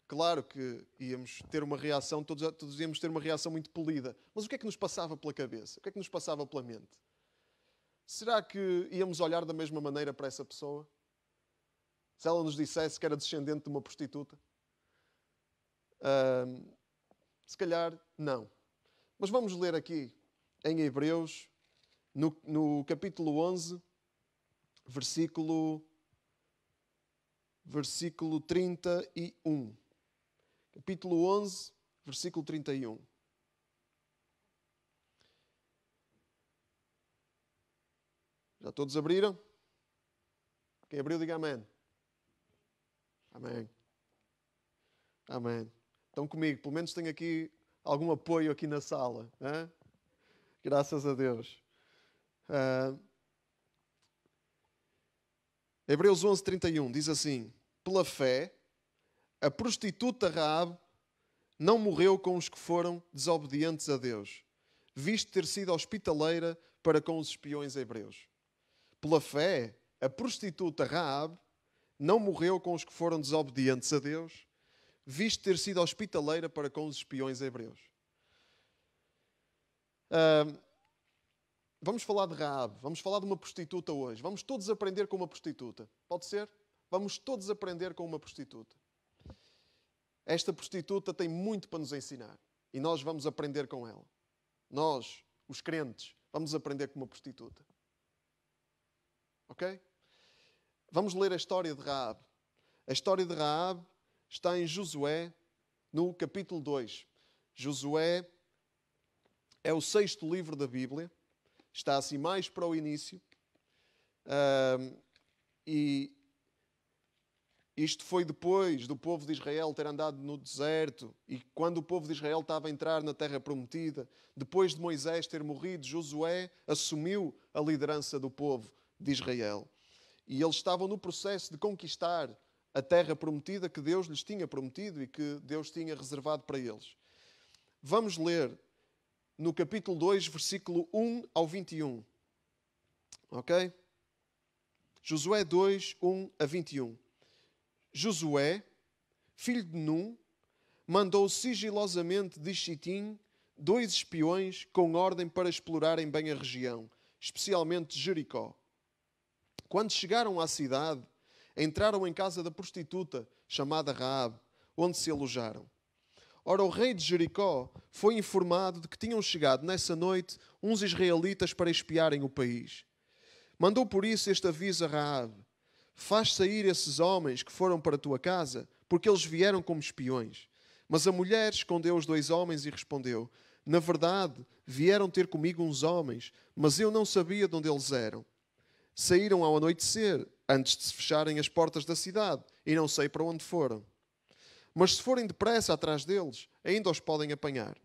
Claro que íamos ter uma reação, todos íamos ter uma reação muito polida. Mas o que é que nos passava pela cabeça? O que é que nos passava pela mente? Será que íamos olhar da mesma maneira para essa pessoa? Se ela nos dissesse que era descendente de uma prostituta? Se calhar, não. Mas vamos ler aqui em Hebreus, no capítulo 11, versículo 31. Capítulo 11, versículo 31. Já todos abriram? Quem abriu, diga amém. Amém. Amém. Estão comigo. Pelo menos tenho aqui algum apoio aqui na sala. Hein? Graças a Deus. Hebreus 11, 31 diz assim: pela fé, a prostituta Raabe não morreu com os que foram desobedientes a Deus, visto ter sido hospitaleira para com os espiões hebreus. Pela fé, a prostituta Raabe não morreu com os que foram desobedientes a Deus, visto ter sido hospitaleira para com os espiões hebreus. Vamos falar de Raabe, vamos falar de uma prostituta hoje. Vamos todos aprender com uma prostituta. Pode ser? Vamos todos aprender com uma prostituta. Esta prostituta tem muito para nos ensinar. E nós vamos aprender com ela. Nós, os crentes, vamos aprender com uma prostituta. Ok? Vamos ler a história de Raabe. A história de Raabe está em Josué, no capítulo 2. Josué é o 6º livro da Bíblia. Está assim mais para o início. E isto foi depois do povo de Israel ter andado no deserto e quando o povo de Israel estava a entrar na terra prometida, depois de Moisés ter morrido, Josué assumiu a liderança do povo de Israel. E eles estavam no processo de conquistar a terra prometida que Deus lhes tinha prometido e que Deus tinha reservado para eles. Vamos ler no capítulo 2, versículo 1 ao 21. Ok? Josué 2, 1 a 21. Josué, filho de Num, mandou sigilosamente de Chitim 2 espiões com ordem para explorarem bem a região, especialmente Jericó. Quando chegaram à cidade, entraram em casa da prostituta chamada Raabe, onde se alojaram. Ora, o rei de Jericó foi informado de que tinham chegado nessa noite uns israelitas para espiarem o país. Mandou por isso este aviso a Raabe: faz sair esses homens que foram para a tua casa, porque eles vieram como espiões. Mas a mulher escondeu os 2 homens e respondeu: na verdade, vieram ter comigo uns homens, mas eu não sabia de onde eles eram. Saíram ao anoitecer, antes de se fecharem as portas da cidade, e não sei para onde foram. Mas se forem depressa atrás deles, ainda os podem apanhar.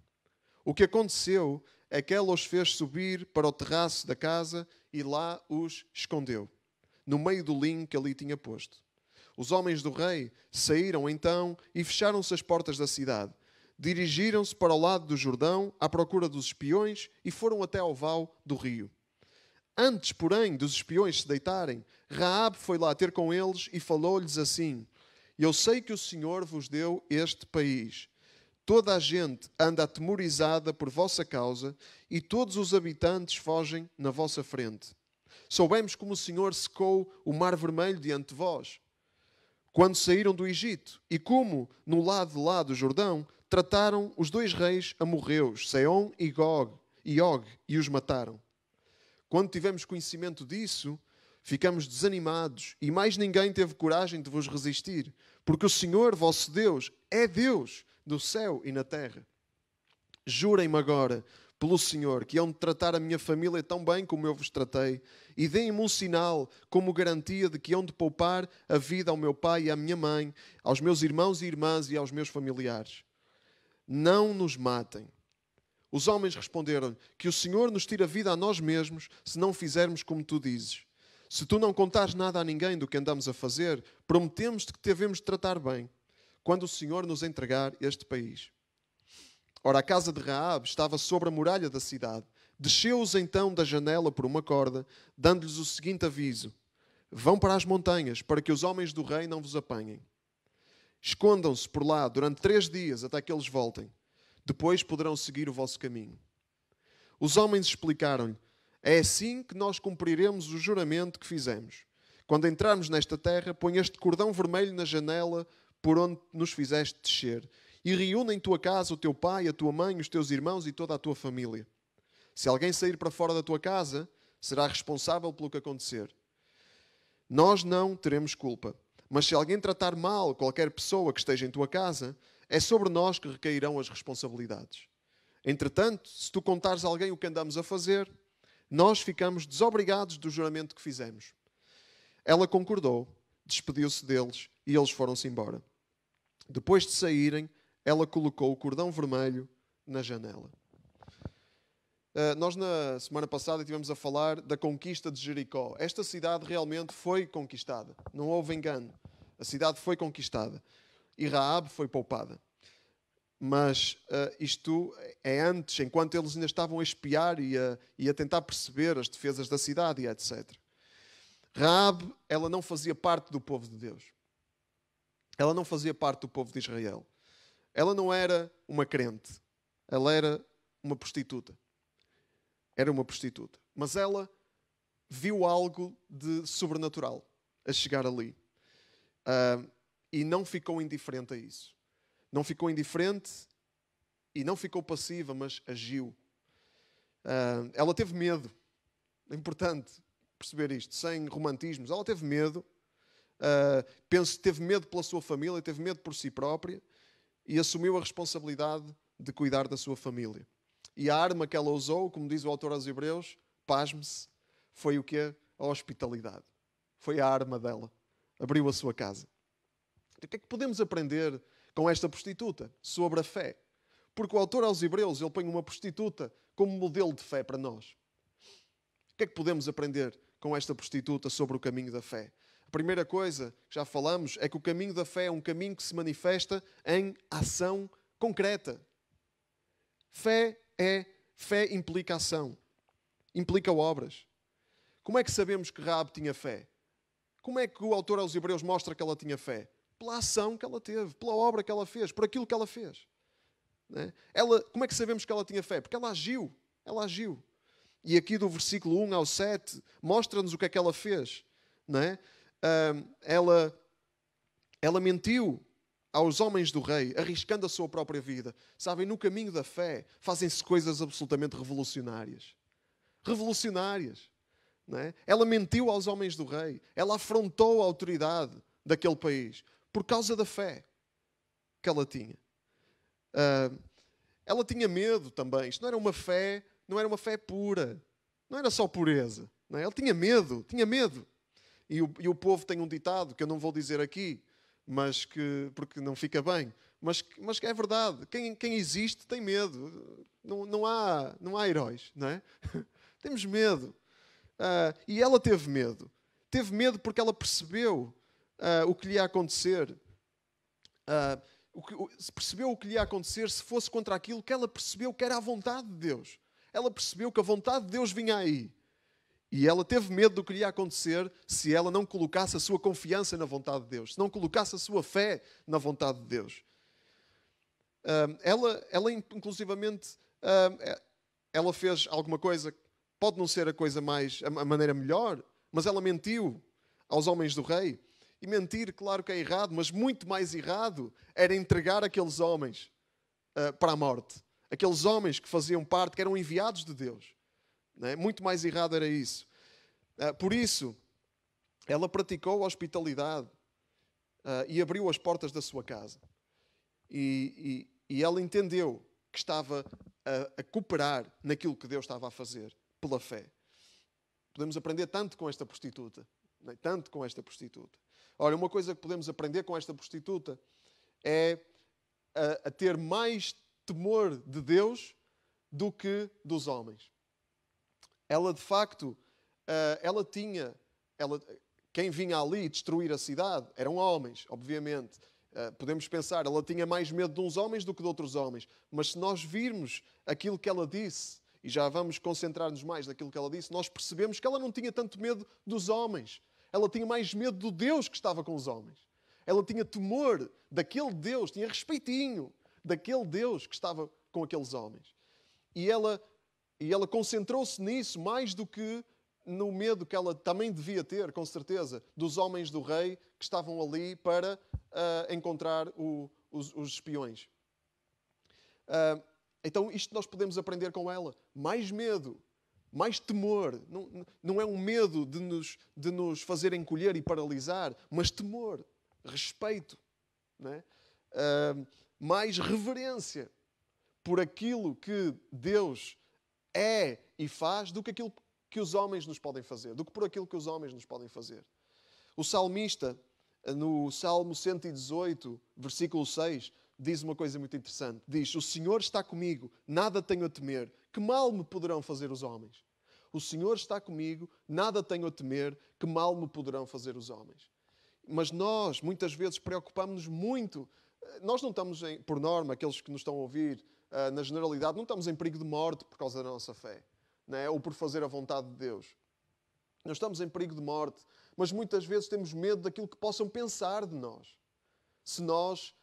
O que aconteceu é que ela os fez subir para o terraço da casa e lá os escondeu, no meio do linho que ali tinha posto. Os homens do rei saíram então e fecharam-se as portas da cidade. Dirigiram-se para o lado do Jordão à procura dos espiões e foram até ao val do rio. Antes, porém, dos espiões se deitarem, Raabe foi lá ter com eles e falou-lhes assim: eu sei que o Senhor vos deu este país. Toda a gente anda atemorizada por vossa causa e todos os habitantes fogem na vossa frente. Soubemos como o Senhor secou o mar vermelho diante de vós, quando saíram do Egito, e como, no lado de lá do Jordão, trataram os 2 reis amorreus, Seom e Og, e os mataram. Quando tivemos conhecimento disso, ficamos desanimados e mais ninguém teve coragem de vos resistir, porque o Senhor, vosso Deus, é Deus do céu e na terra. Jurem-me agora, pelo Senhor, que hão de tratar a minha família tão bem como eu vos tratei, e deem-me um sinal como garantia de que hão de poupar a vida ao meu pai e à minha mãe, aos meus irmãos e irmãs e aos meus familiares. Não nos matem. Os homens responderam-lhe: que o Senhor nos tire a vida a nós mesmos, se não fizermos como tu dizes. Se tu não contares nada a ninguém do que andamos a fazer, prometemos-te que te devemos tratar bem, quando o Senhor nos entregar este país. Ora, a casa de Raabe estava sobre a muralha da cidade. Desceu-os então da janela por uma corda, dando-lhes o seguinte aviso: vão para as montanhas, para que os homens do rei não vos apanhem. Escondam-se por lá durante 3 dias, até que eles voltem. Depois poderão seguir o vosso caminho. Os homens explicaram-lhe: é assim que nós cumpriremos o juramento que fizemos. Quando entrarmos nesta terra, põe este cordão vermelho na janela por onde nos fizeste descer, e reúne em tua casa o teu pai, a tua mãe, os teus irmãos e toda a tua família. Se alguém sair para fora da tua casa, será responsável pelo que acontecer. Nós não teremos culpa. Mas se alguém tratar mal qualquer pessoa que esteja em tua casa, é sobre nós que recairão as responsabilidades. Entretanto, se tu contares a alguém o que andamos a fazer, nós ficamos desobrigados do juramento que fizemos. Ela concordou, despediu-se deles e eles foram-se embora. Depois de saírem, ela colocou o cordão vermelho na janela. Nós na semana passada estivemos a falar da conquista de Jericó. Esta cidade realmente foi conquistada. Não houve engano. A cidade foi conquistada. E Raabe foi poupada. Mas isto é antes, enquanto eles ainda estavam a espiar e a tentar perceber as defesas da cidade e etc. Raabe, ela não fazia parte do povo de Deus. Ela não fazia parte do povo de Israel. Ela não era uma crente. Ela era uma prostituta. era uma prostituta. Mas ela viu algo de sobrenatural a chegar ali. E não ficou indiferente a isso. Não ficou indiferente e não ficou passiva, mas agiu. Ela teve medo. É importante perceber isto, sem romantismos. Ela teve medo. Penso que teve medo pela sua família, teve medo por si própria e assumiu a responsabilidade de cuidar da sua família. E a arma que ela usou, como diz o autor aos Hebreus, pasme-se, foi o quê? A hospitalidade. Foi a arma dela. Abriu a sua casa. O que é que podemos aprender com esta prostituta? Sobre a fé. Porque o autor aos Hebreus, ele põe uma prostituta como modelo de fé para nós. O que é que podemos aprender com esta prostituta sobre o caminho da fé? A primeira coisa que já falamos é que o caminho da fé é um caminho que se manifesta em ação concreta. Fé implica ação, implica obras. Como é que sabemos que Raabe tinha fé? Como é que o autor aos Hebreus mostra que ela tinha fé? Pela ação que ela teve, pela obra que ela fez, por aquilo que ela fez. Né? Como é que sabemos que ela tinha fé? Porque ela agiu. Ela agiu. E aqui do versículo 1 ao 7 mostra-nos o que é que ela fez. Não é? Ela mentiu aos homens do rei, arriscando a sua própria vida. Sabem, no caminho da fé fazem-se coisas absolutamente revolucionárias. Revolucionárias. Não é? Ela mentiu aos homens do rei. Ela afrontou a autoridade daquele país por causa da fé que ela tinha. Ela tinha medo também. Isto não era uma fé pura. Não era só pureza. Não é? Ela tinha medo. E o povo tem um ditado que eu não vou dizer aqui, mas porque não fica bem. Mas que é verdade. Quem existe tem medo. Não há heróis. Não é? Temos medo. E ela teve medo. Teve medo porque ela percebeu o que lhe ia acontecer. Percebeu o que lhe ia acontecer se fosse contra aquilo que ela percebeu que era a vontade de Deus. Ela percebeu que a vontade de Deus vinha aí. E ela teve medo do que lhe ia acontecer se ela não colocasse a sua confiança na vontade de Deus, se não colocasse a sua fé na vontade de Deus. Ela inclusivamente, ela fez alguma coisa, pode não ser a maneira melhor, mas ela mentiu aos homens do rei. E mentir, claro que é errado, mas muito mais errado era entregar aqueles homens para a morte. Aqueles homens que faziam parte, que eram enviados de Deus. Não é? Muito mais errado era isso. Por isso, ela praticou a hospitalidade e abriu as portas da sua casa. E ela entendeu que estava a cooperar naquilo que Deus estava a fazer, pela fé. Podemos aprender tanto com esta prostituta. Não é? Tanto com esta prostituta. Ora, uma coisa que podemos aprender com esta prostituta é a ter mais temor de Deus do que dos homens. Ela, de facto, quem vinha ali destruir a cidade eram homens, obviamente. Podemos pensar, ela tinha mais medo de uns homens do que de outros homens. Mas se nós virmos aquilo que ela disse, e já vamos concentrar-nos mais naquilo que ela disse, nós percebemos que ela não tinha tanto medo dos homens. Ela tinha mais medo do Deus que estava com os homens. Ela tinha temor daquele Deus, tinha respeitinho daquele Deus que estava com aqueles homens. E ela concentrou-se nisso mais do que no medo que ela também devia ter, com certeza, dos homens do rei que estavam ali para encontrar os espiões. Então isto nós podemos aprender com ela. Mais medo. Mais temor. Não é um medo de nos fazer encolher e paralisar, mas temor, respeito. Não é? Mais reverência por aquilo que Deus é e faz do que aquilo que os homens nos podem fazer, do que por aquilo que os homens nos podem fazer. O salmista, no Salmo 118, versículo 6, diz uma coisa muito interessante. Diz: o Senhor está comigo, nada tenho a temer. Que mal me poderão fazer os homens? O Senhor está comigo, nada tenho a temer. Que mal me poderão fazer os homens? Mas nós, muitas vezes, preocupamos-nos muito. Nós não estamos, por norma, aqueles que nos estão a ouvir, na generalidade, não estamos em perigo de morte por causa da nossa fé, não é? Ou por fazer a vontade de Deus. Nós estamos em perigo de morte, mas muitas vezes temos medo daquilo que possam pensar de nós. Se nós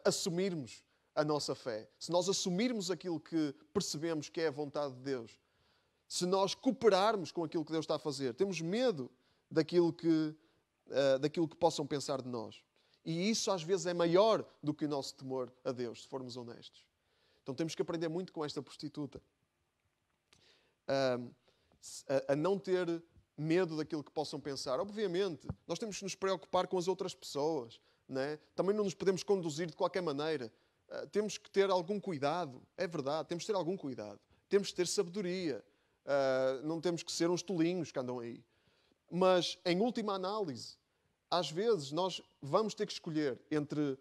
assumirmos a nossa fé, se nós assumirmos aquilo que percebemos que é a vontade de Deus. se nós cooperarmos com aquilo que Deus está a fazer. Temos medo daquilo que possam pensar de nós. E isso às vezes é maior do que o nosso temor a Deus, se formos honestos. Então temos que aprender muito com esta prostituta. A não ter medo daquilo que possam pensar. Obviamente, nós temos que nos preocupar com as outras pessoas. Não é? Também não nos podemos conduzir de qualquer maneira. Temos que ter algum cuidado. É verdade, temos que ter algum cuidado. Temos que ter sabedoria. Não temos que ser uns tolinhos que andam aí. Mas, em última análise, às vezes nós vamos ter que escolher entre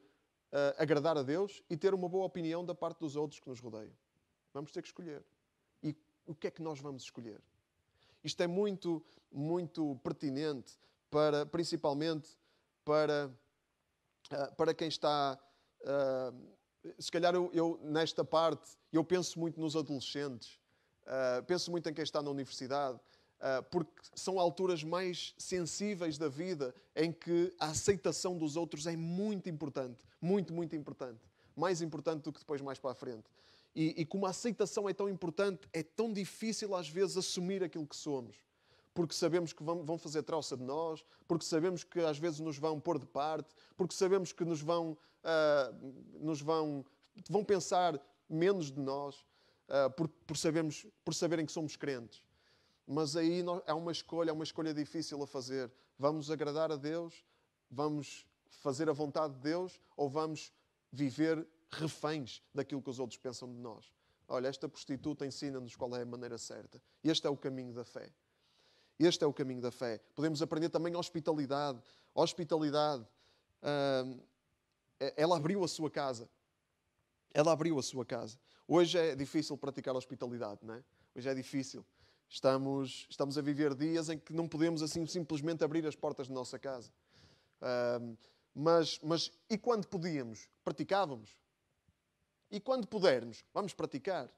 agradar a Deus e ter uma boa opinião da parte dos outros que nos rodeiam. Vamos ter que escolher. E o que é que nós vamos escolher? Isto é muito, muito pertinente, principalmente para quem está... se calhar eu, nesta parte, eu penso muito nos adolescentes, penso muito em quem está na universidade, porque são alturas mais sensíveis da vida em que a aceitação dos outros é muito importante. Muito, muito importante. Mais importante do que depois mais para a frente. E como a aceitação é tão importante, é tão difícil às vezes assumir aquilo que somos. Porque sabemos que vão fazer troça de nós, porque sabemos que às vezes nos vão pôr de parte, porque sabemos que vão pensar menos de nós, por saberem que somos crentes. Mas aí é uma escolha difícil a fazer. Vamos agradar a Deus? Vamos fazer a vontade de Deus? Ou vamos viver reféns daquilo que os outros pensam de nós? Olha, esta prostituta ensina-nos qual é a maneira certa. Este é o caminho da fé. Este é o caminho da fé. Podemos aprender também a hospitalidade. A hospitalidade, ela abriu a sua casa. Ela abriu a sua casa. Hoje é difícil praticar a hospitalidade, não é? Hoje é difícil. Estamos a viver dias em que não podemos assim simplesmente abrir as portas da nossa casa. Mas e quando podíamos? Praticávamos. E quando pudermos, vamos praticar.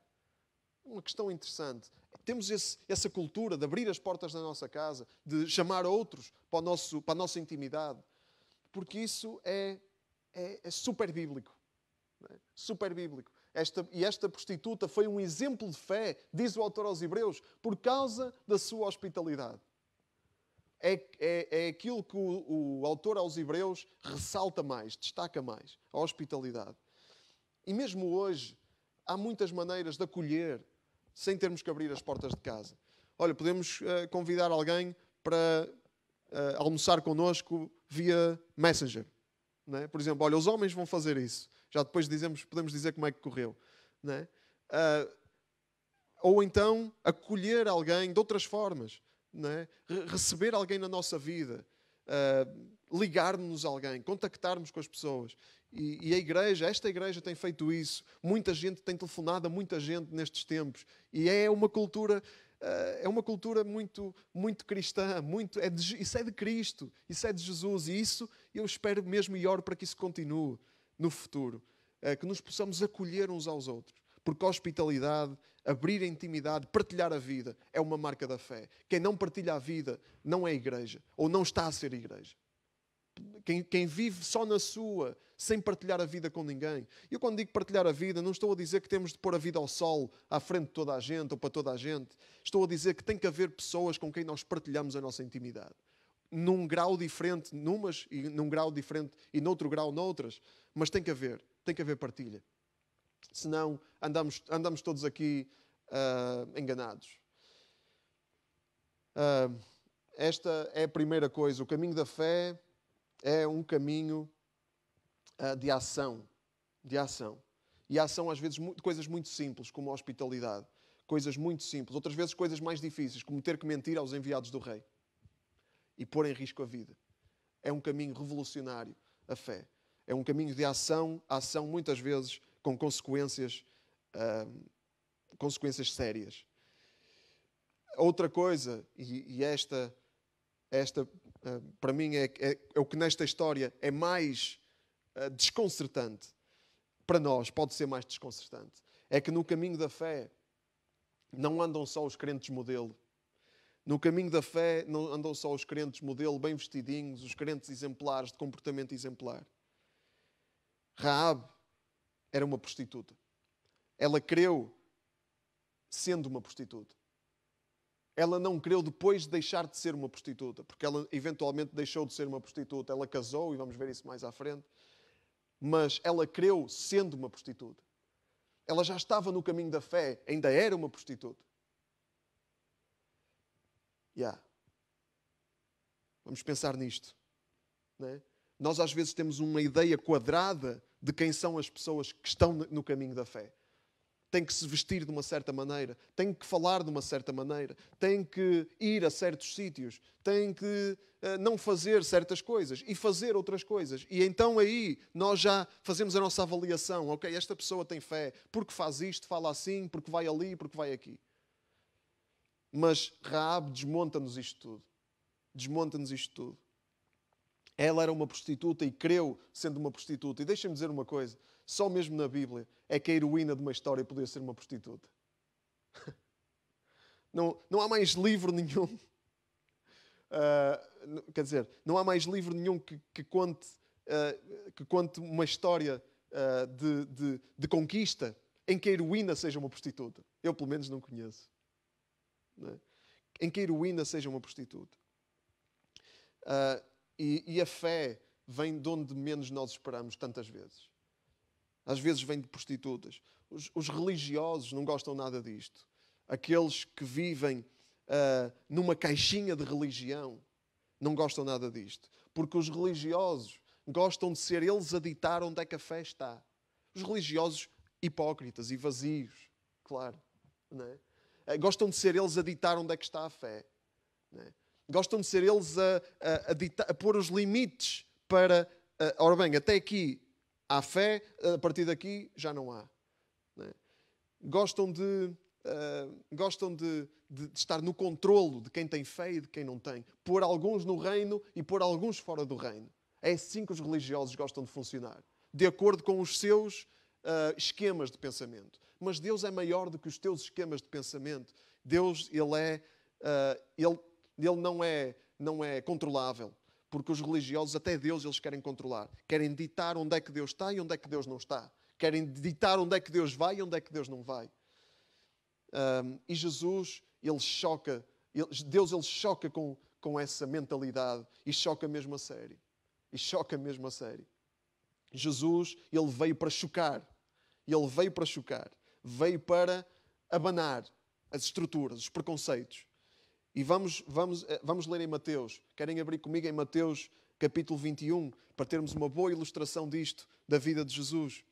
Uma questão interessante. Temos essa cultura de abrir as portas da nossa casa, de chamar outros para a nossa intimidade. Porque isso é super bíblico. Não é? Super bíblico. Esta prostituta foi um exemplo de fé, diz o autor aos Hebreus, por causa da sua hospitalidade. É aquilo que o autor aos Hebreus ressalta mais, destaca mais, a hospitalidade. E mesmo hoje, há muitas maneiras de acolher, sem termos que abrir as portas de casa. Olha, podemos convidar alguém para almoçar connosco via Messenger. Não é? Por exemplo, olha, os homens vão fazer isso. Já depois podemos dizer como é que correu. Não é? Ou então, acolher alguém de outras formas. Não é? Receber alguém na nossa vida. Ligar-nos a alguém. Contactarmos com as pessoas. E esta igreja tem feito isso. Muita gente tem telefonado a muita gente nestes tempos. E é uma cultura muito, muito cristã. Isso é de Cristo. Isso é de Jesus. E isso eu espero mesmo e oro para que isso continue no futuro. Que nos possamos acolher uns aos outros. Porque a hospitalidade, abrir a intimidade, partilhar a vida é uma marca da fé. Quem não partilha a vida não é igreja. Ou não está a ser igreja. Quem vive só na sua, sem partilhar a vida com ninguém. Eu quando digo partilhar a vida, não estou a dizer que temos de pôr a vida ao sol à frente de toda a gente ou para toda a gente. Estou a dizer que tem que haver pessoas com quem nós partilhamos a nossa intimidade. Num grau diferente numas, e num grau diferente e noutro grau noutras. Mas tem que haver partilha. Senão andamos todos aqui enganados. Esta é a primeira coisa. O caminho da fé é um caminho de ação. De ação. E a ação, às vezes, coisas muito simples, como a hospitalidade. Coisas muito simples. Outras vezes, coisas mais difíceis, como ter que mentir aos enviados do rei. E pôr em risco a vida. É um caminho revolucionário, a fé. É um caminho de ação. A ação, muitas vezes, com consequências sérias. Outra coisa, e esta para mim é o que nesta história é mais desconcertante. Para nós pode ser mais desconcertante. É que no caminho da fé não andam só os crentes modelo. No caminho da fé não andam só os crentes modelo bem vestidinhos, os crentes exemplares, de comportamento exemplar. Raabe era uma prostituta. Ela creu sendo uma prostituta. Ela não creu depois de deixar de ser uma prostituta, porque ela eventualmente deixou de ser uma prostituta. Ela casou, e vamos ver isso mais à frente. Mas ela creu sendo uma prostituta. Ela já estava no caminho da fé, ainda era uma prostituta. Vamos pensar nisto. Não é? Nós às vezes temos uma ideia quadrada de quem são as pessoas que estão no caminho da fé. Tem que se vestir de uma certa maneira, tem que falar de uma certa maneira, tem que ir a certos sítios, tem que não fazer certas coisas e fazer outras coisas. E então aí nós já fazemos a nossa avaliação. Ok, esta pessoa tem fé porque faz isto, fala assim, porque vai ali, porque vai aqui. Mas Raabe desmonta-nos isto tudo. Desmonta-nos isto tudo. Ela era uma prostituta e creu sendo uma prostituta. E deixem-me dizer uma coisa. Só mesmo na Bíblia é que a heroína de uma história podia ser uma prostituta. Não há mais livro nenhum. Quer dizer, não há mais livro nenhum que conte uma história de conquista em que a heroína seja uma prostituta. Eu, pelo menos, não conheço. Não é? Em que a heroína seja uma prostituta. E a fé vem de onde menos nós esperamos tantas vezes. Às vezes vem de prostitutas. Os religiosos não gostam nada disto. Aqueles que vivem numa caixinha de religião não gostam nada disto. Porque os religiosos gostam de ser eles a ditar onde é que a fé está. Os religiosos hipócritas e vazios, claro. Não é? Gostam de ser eles a ditar onde é que está a fé. Não é? Gostam de ser eles a pôr os limites para... ora bem, até aqui há fé, a partir daqui já não há. Não é? Gostam de estar no controlo de quem tem fé e de quem não tem. Pôr alguns no reino e pôr alguns fora do reino. É assim que os religiosos gostam de funcionar. De acordo com os seus esquemas de pensamento. Mas Deus é maior do que os teus esquemas de pensamento. Deus, Ele não é controlável. Porque os religiosos, até Deus, eles querem controlar. Querem ditar onde é que Deus está e onde é que Deus não está. Querem ditar onde é que Deus vai e onde é que Deus não vai. E Jesus, Ele choca. Deus, Ele choca com essa mentalidade. E choca mesmo a sério. Jesus, Ele veio para chocar. Veio para abanar as estruturas, os preconceitos. E vamos ler em Mateus. Querem abrir comigo em Mateus capítulo 21 para termos uma boa ilustração disto da vida de Jesus.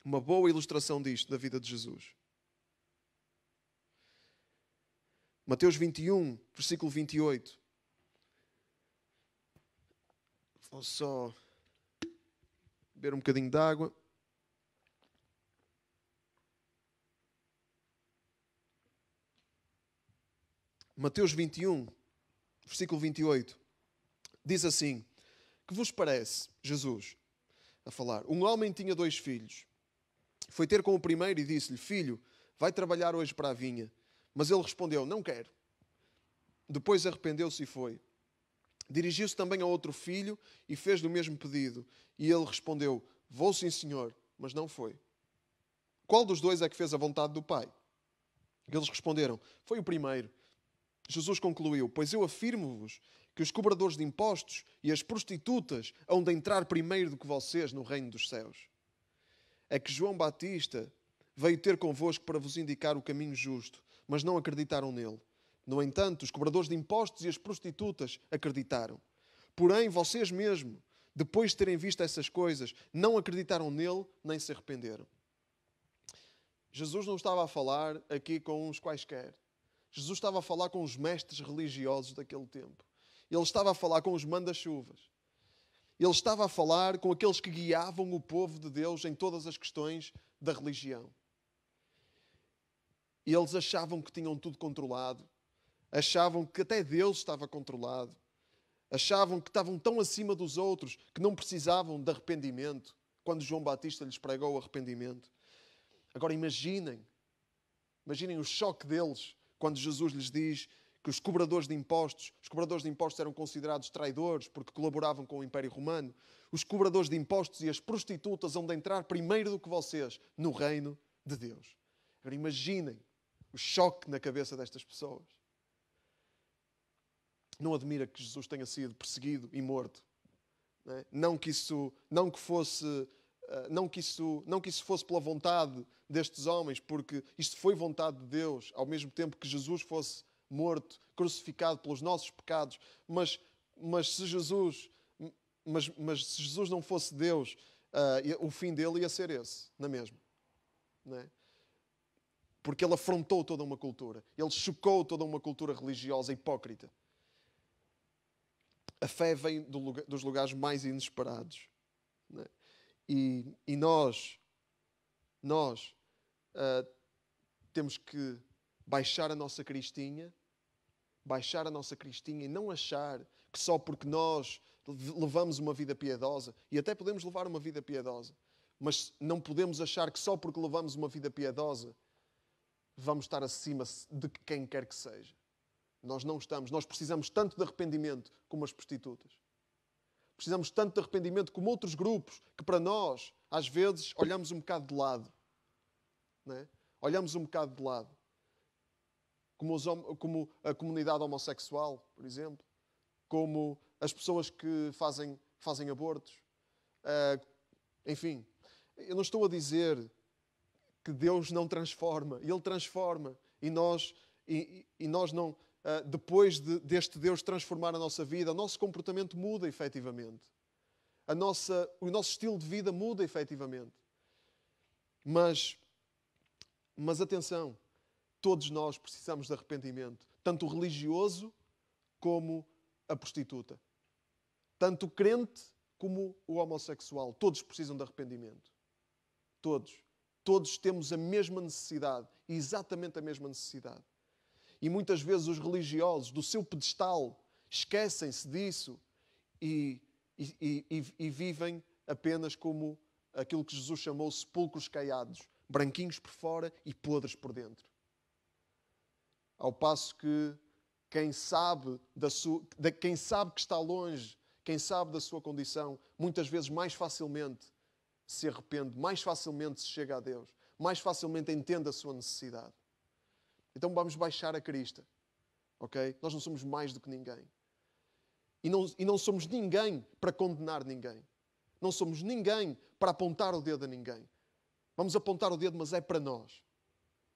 Uma boa ilustração disto da vida de Jesus. Mateus 21, versículo 28. Vou só beber um bocadinho de água. Mateus 21, versículo 28, diz assim: que vos parece, Jesus, a falar, um homem tinha 2 filhos. Foi ter com o primeiro e disse-lhe: filho, vai trabalhar hoje para a vinha. Mas ele respondeu: não quero. Depois arrependeu-se e foi. Dirigiu-se também a outro filho e fez-lhe o mesmo pedido. E ele respondeu: vou sim, senhor, mas não foi. Qual dos 2 é que fez a vontade do pai? Eles responderam: foi o primeiro. Jesus concluiu: pois eu afirmo-vos que os cobradores de impostos e as prostitutas hão de entrar primeiro do que vocês no reino dos céus. É que João Batista veio ter convosco para vos indicar o caminho justo, mas não acreditaram nele. No entanto, os cobradores de impostos e as prostitutas acreditaram. Porém, vocês mesmo, depois de terem visto essas coisas, não acreditaram nele, nem se arrependeram. Jesus não estava a falar aqui com uns quaisquer. Jesus estava a falar com os mestres religiosos daquele tempo. Ele estava a falar com os manda-chuvas. Ele estava a falar com aqueles que guiavam o povo de Deus em todas as questões da religião. E eles achavam que tinham tudo controlado. Achavam que até Deus estava controlado. Achavam que estavam tão acima dos outros que não precisavam de arrependimento, quando João Batista lhes pregou o arrependimento. Agora imaginem o choque deles quando Jesus lhes diz que os cobradores de impostos eram considerados traidores porque colaboravam com o Império Romano. Os cobradores de impostos e as prostitutas hão de entrar primeiro do que vocês no reino de Deus. Agora imaginem o choque na cabeça destas pessoas. não admira que Jesus tenha sido perseguido e morto. Não é? Não que isso fosse pela vontade destes homens, porque isto foi vontade de Deus, ao mesmo tempo que Jesus fosse morto, crucificado pelos nossos pecados. Mas se Jesus não fosse Deus, o fim dele ia ser esse, na mesma. Não é? Porque ele afrontou toda uma cultura. Ele chocou toda uma cultura religiosa hipócrita. A fé vem dos lugares mais inesperados. Não é? E nós temos que baixar a nossa cristinha e não achar que só porque nós levamos uma vida piedosa, e até podemos levar uma vida piedosa, mas não podemos achar que só porque levamos uma vida piedosa vamos estar acima de quem quer que seja. Nós não estamos. Nós precisamos tanto de arrependimento como as prostitutas. Precisamos tanto de arrependimento como outros grupos que para nós, às vezes, olhamos um bocado de lado. Não é? Olhamos um bocado de lado. Como a comunidade homossexual, por exemplo. Como as pessoas que fazem abortos. Enfim, eu não estou a dizer que Deus não transforma. Ele transforma. E nós não... depois deste Deus transformar a nossa vida, o nosso comportamento muda efetivamente. O nosso estilo de vida muda efetivamente. Mas atenção, todos nós precisamos de arrependimento. Tanto o religioso como a prostituta. Tanto o crente como o homossexual. Todos precisam de arrependimento. Todos. Todos temos a mesma necessidade. Exatamente a mesma necessidade. E muitas vezes os religiosos, do seu pedestal, esquecem-se disso e vivem apenas como aquilo que Jesus chamou sepulcros caiados, branquinhos por fora e podres por dentro. Ao passo que quem sabe que está longe, quem sabe da sua condição, muitas vezes mais facilmente se arrepende, mais facilmente se chega a Deus, mais facilmente entende a sua necessidade. Então vamos baixar a crista. Ok? Nós não somos mais do que ninguém. E não somos ninguém para condenar ninguém. Não somos ninguém para apontar o dedo a ninguém. Vamos apontar o dedo, mas é para nós.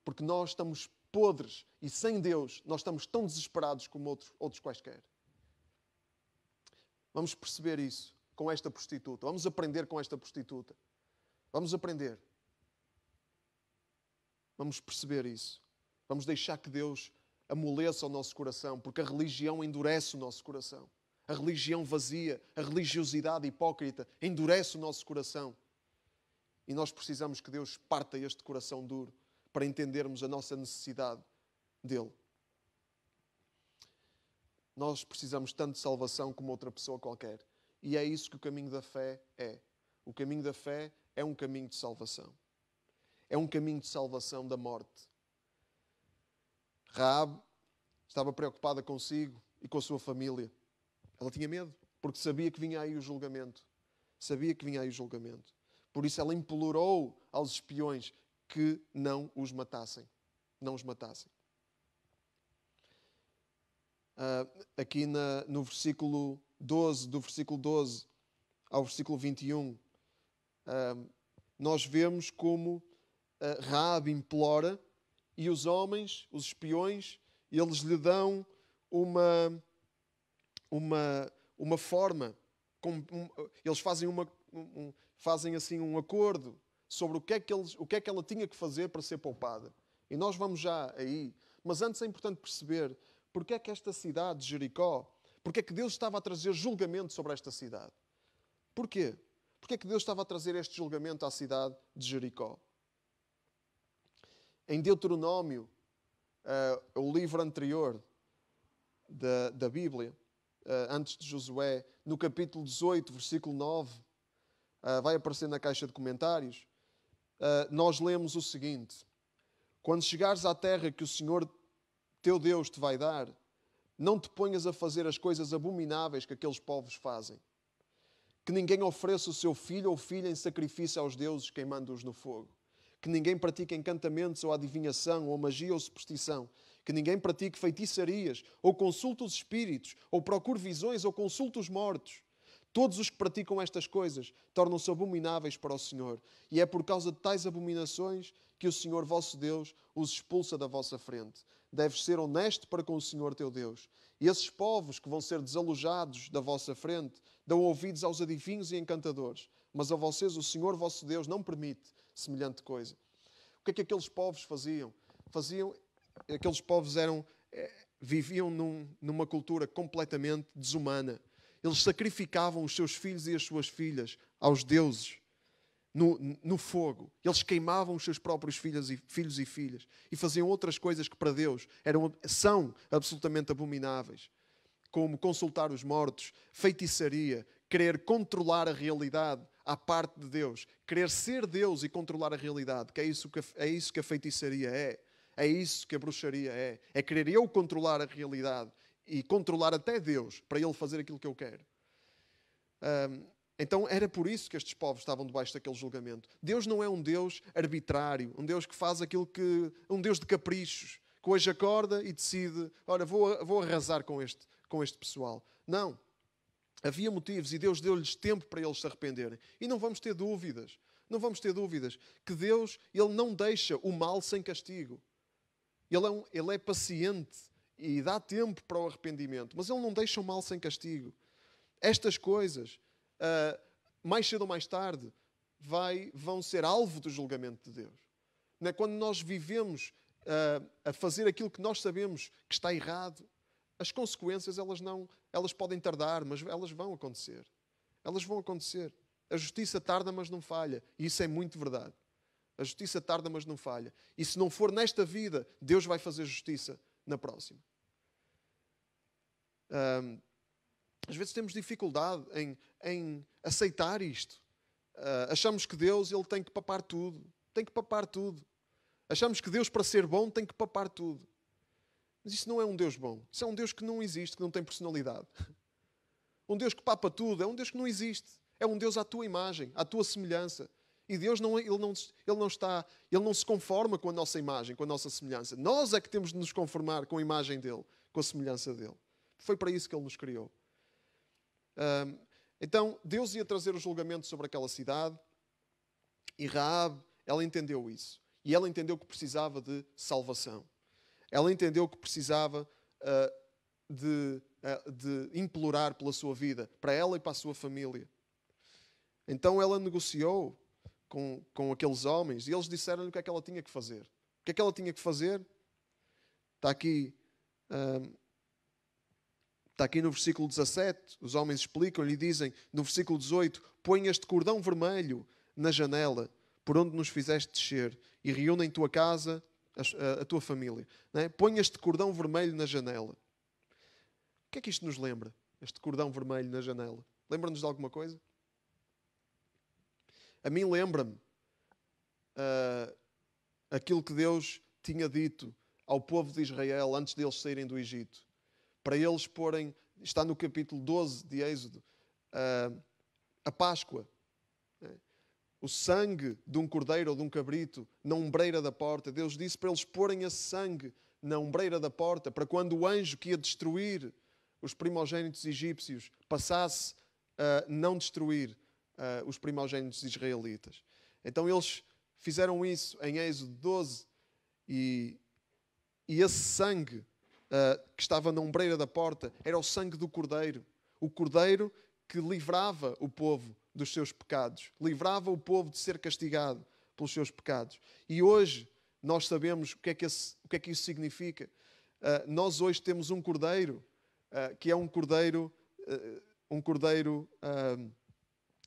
Porque nós estamos podres e sem Deus nós estamos tão desesperados como outros quaisquer. Vamos perceber isso com esta prostituta. Vamos aprender com esta prostituta. Vamos aprender. Vamos perceber isso. Vamos deixar que Deus amoleça o nosso coração, porque a religião endurece o nosso coração. A religião vazia, a religiosidade hipócrita endurece o nosso coração. E nós precisamos que Deus parta este coração duro para entendermos a nossa necessidade dele. Nós precisamos tanto de salvação como outra pessoa qualquer. E é isso que o caminho da fé é. O caminho da fé é um caminho de salvação. É um caminho de salvação da morte. Raabe estava preocupada consigo e com a sua família. Ela tinha medo, porque sabia que vinha aí o julgamento. Sabia que vinha aí o julgamento. Por isso ela implorou aos espiões que não os matassem. Não os matassem. Aqui no versículo 12, do versículo 12 ao versículo 21, nós vemos como Raabe implora e os homens, os espiões, eles lhe dão uma forma. Eles fazem assim um acordo sobre o que é que ela tinha que fazer para ser poupada. E nós vamos já aí. Mas antes é importante perceber porque é que esta cidade de Jericó, porque é que Deus estava a trazer julgamento sobre esta cidade. Porquê? Porque é que Deus estava a trazer este julgamento à cidade de Jericó? Em Deuteronômio, o livro anterior da Bíblia, antes de Josué, no capítulo 18, versículo 9, vai aparecer na caixa de comentários, nós lemos o seguinte: quando chegares à terra que o Senhor teu Deus te vai dar, não te ponhas a fazer as coisas abomináveis que aqueles povos fazem. Que ninguém ofereça o seu filho ou filha em sacrifício aos deuses, queimando-os no fogo. que ninguém pratique encantamentos ou adivinhação, ou magia ou superstição, que ninguém pratique feitiçarias, ou consulte os espíritos, ou procure visões, ou consulte os mortos. Todos os que praticam estas coisas tornam-se abomináveis para o Senhor. E é por causa de tais abominações que o Senhor vosso Deus os expulsa da vossa frente. Deves ser honesto para com o Senhor teu Deus. E esses povos que vão ser desalojados da vossa frente dão ouvidos aos adivinhos e encantadores. Mas a vocês o Senhor vosso Deus não permite semelhante coisa. O que é que aqueles povos faziam? Aqueles povos viviam numa cultura completamente desumana. Eles sacrificavam os seus filhos e as suas filhas aos deuses no fogo. Eles queimavam os seus próprios filhos e filhas e faziam outras coisas que para Deus são absolutamente abomináveis, como consultar os mortos, feitiçaria, querer controlar a realidade à parte de Deus, querer ser Deus e controlar a realidade, que é isso que a feitiçaria é. É isso que a bruxaria é. É querer eu controlar a realidade e controlar até Deus para Ele fazer aquilo que eu quero. Então era por isso que estes povos estavam debaixo daquele julgamento. Deus não é um Deus arbitrário, um Deus que faz aquilo que... um Deus de caprichos, que hoje acorda e decide, olha, vou arrasar com este pessoal. Não. Havia motivos e Deus deu-lhes tempo para eles se arrependerem. E não vamos ter dúvidas. Não vamos ter dúvidas que Deus, Ele não deixa o mal sem castigo. Ele é paciente e dá tempo para o arrependimento, mas Ele não deixa o mal sem castigo. Estas coisas, mais cedo ou mais tarde, vão ser alvo do julgamento de Deus. Quando nós vivemos a fazer aquilo que nós sabemos que está errado, as consequências elas podem tardar, mas elas vão acontecer. Elas vão acontecer. A justiça tarda, mas não falha. E isso é muito verdade. A justiça tarda, mas não falha. E se não for nesta vida, Deus vai fazer justiça na próxima. Às vezes temos dificuldade em aceitar isto. Achamos que Deus ele tem que papar tudo. Tem que papar tudo. Achamos que Deus, para ser bom, tem que papar tudo. Mas isso não é um Deus bom. Isso é um Deus que não existe, que não tem personalidade. Um Deus que papa tudo é um Deus que não existe. É um Deus à tua imagem, à tua semelhança. E Deus ele não se conforma com a nossa imagem, com a nossa semelhança. Nós é que temos de nos conformar com a imagem dele, com a semelhança dele. Foi para isso que ele nos criou. Então, Deus ia trazer o julgamento sobre aquela cidade e Raabe, ela entendeu isso. E ela entendeu que precisava de salvação. Ela entendeu que precisava de implorar pela sua vida, para ela e para a sua família. Então ela negociou com aqueles homens e eles disseram-lhe o que é que ela tinha que fazer. O que é que ela tinha que fazer? Está aqui no versículo 17, os homens explicam-lhe e dizem, no versículo 18, põe este cordão vermelho na janela, por onde nos fizeste descer, e reúne em tua casa a tua família. Não é? Põe este cordão vermelho na janela. O que é que isto nos lembra? Este cordão vermelho na janela. Lembra-nos de alguma coisa? A mim lembra-me aquilo que Deus tinha dito ao povo de Israel antes deles saírem do Egito. Para eles porem, está no capítulo 12 de Êxodo, a Páscoa. O sangue de um cordeiro ou de um cabrito na ombreira da porta. Deus disse para eles porem esse sangue na ombreira da porta, para quando o anjo que ia destruir os primogênitos egípcios passasse a não destruir os primogênitos israelitas. Então eles fizeram isso em Êxodo 12 e esse sangue que estava na ombreira da porta era o sangue do cordeiro. O cordeiro que livrava o povo dos seus pecados. Livrava o povo de ser castigado pelos seus pecados. E hoje nós sabemos o que é que isso significa. Nós hoje temos um cordeiro que é um cordeiro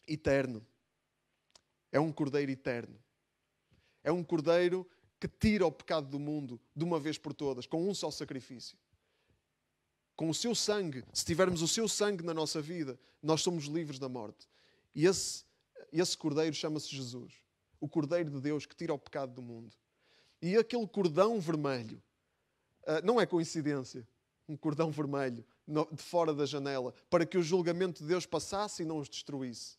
eterno. É um cordeiro eterno. É um cordeiro que tira o pecado do mundo de uma vez por todas, com um só sacrifício. Com o seu sangue, se tivermos o seu sangue na nossa vida, nós somos livres da morte. E esse cordeiro chama-se Jesus. O cordeiro de Deus que tira o pecado do mundo. E aquele cordão vermelho, não é coincidência, um cordão vermelho de fora da janela, para que o julgamento de Deus passasse e não os destruísse.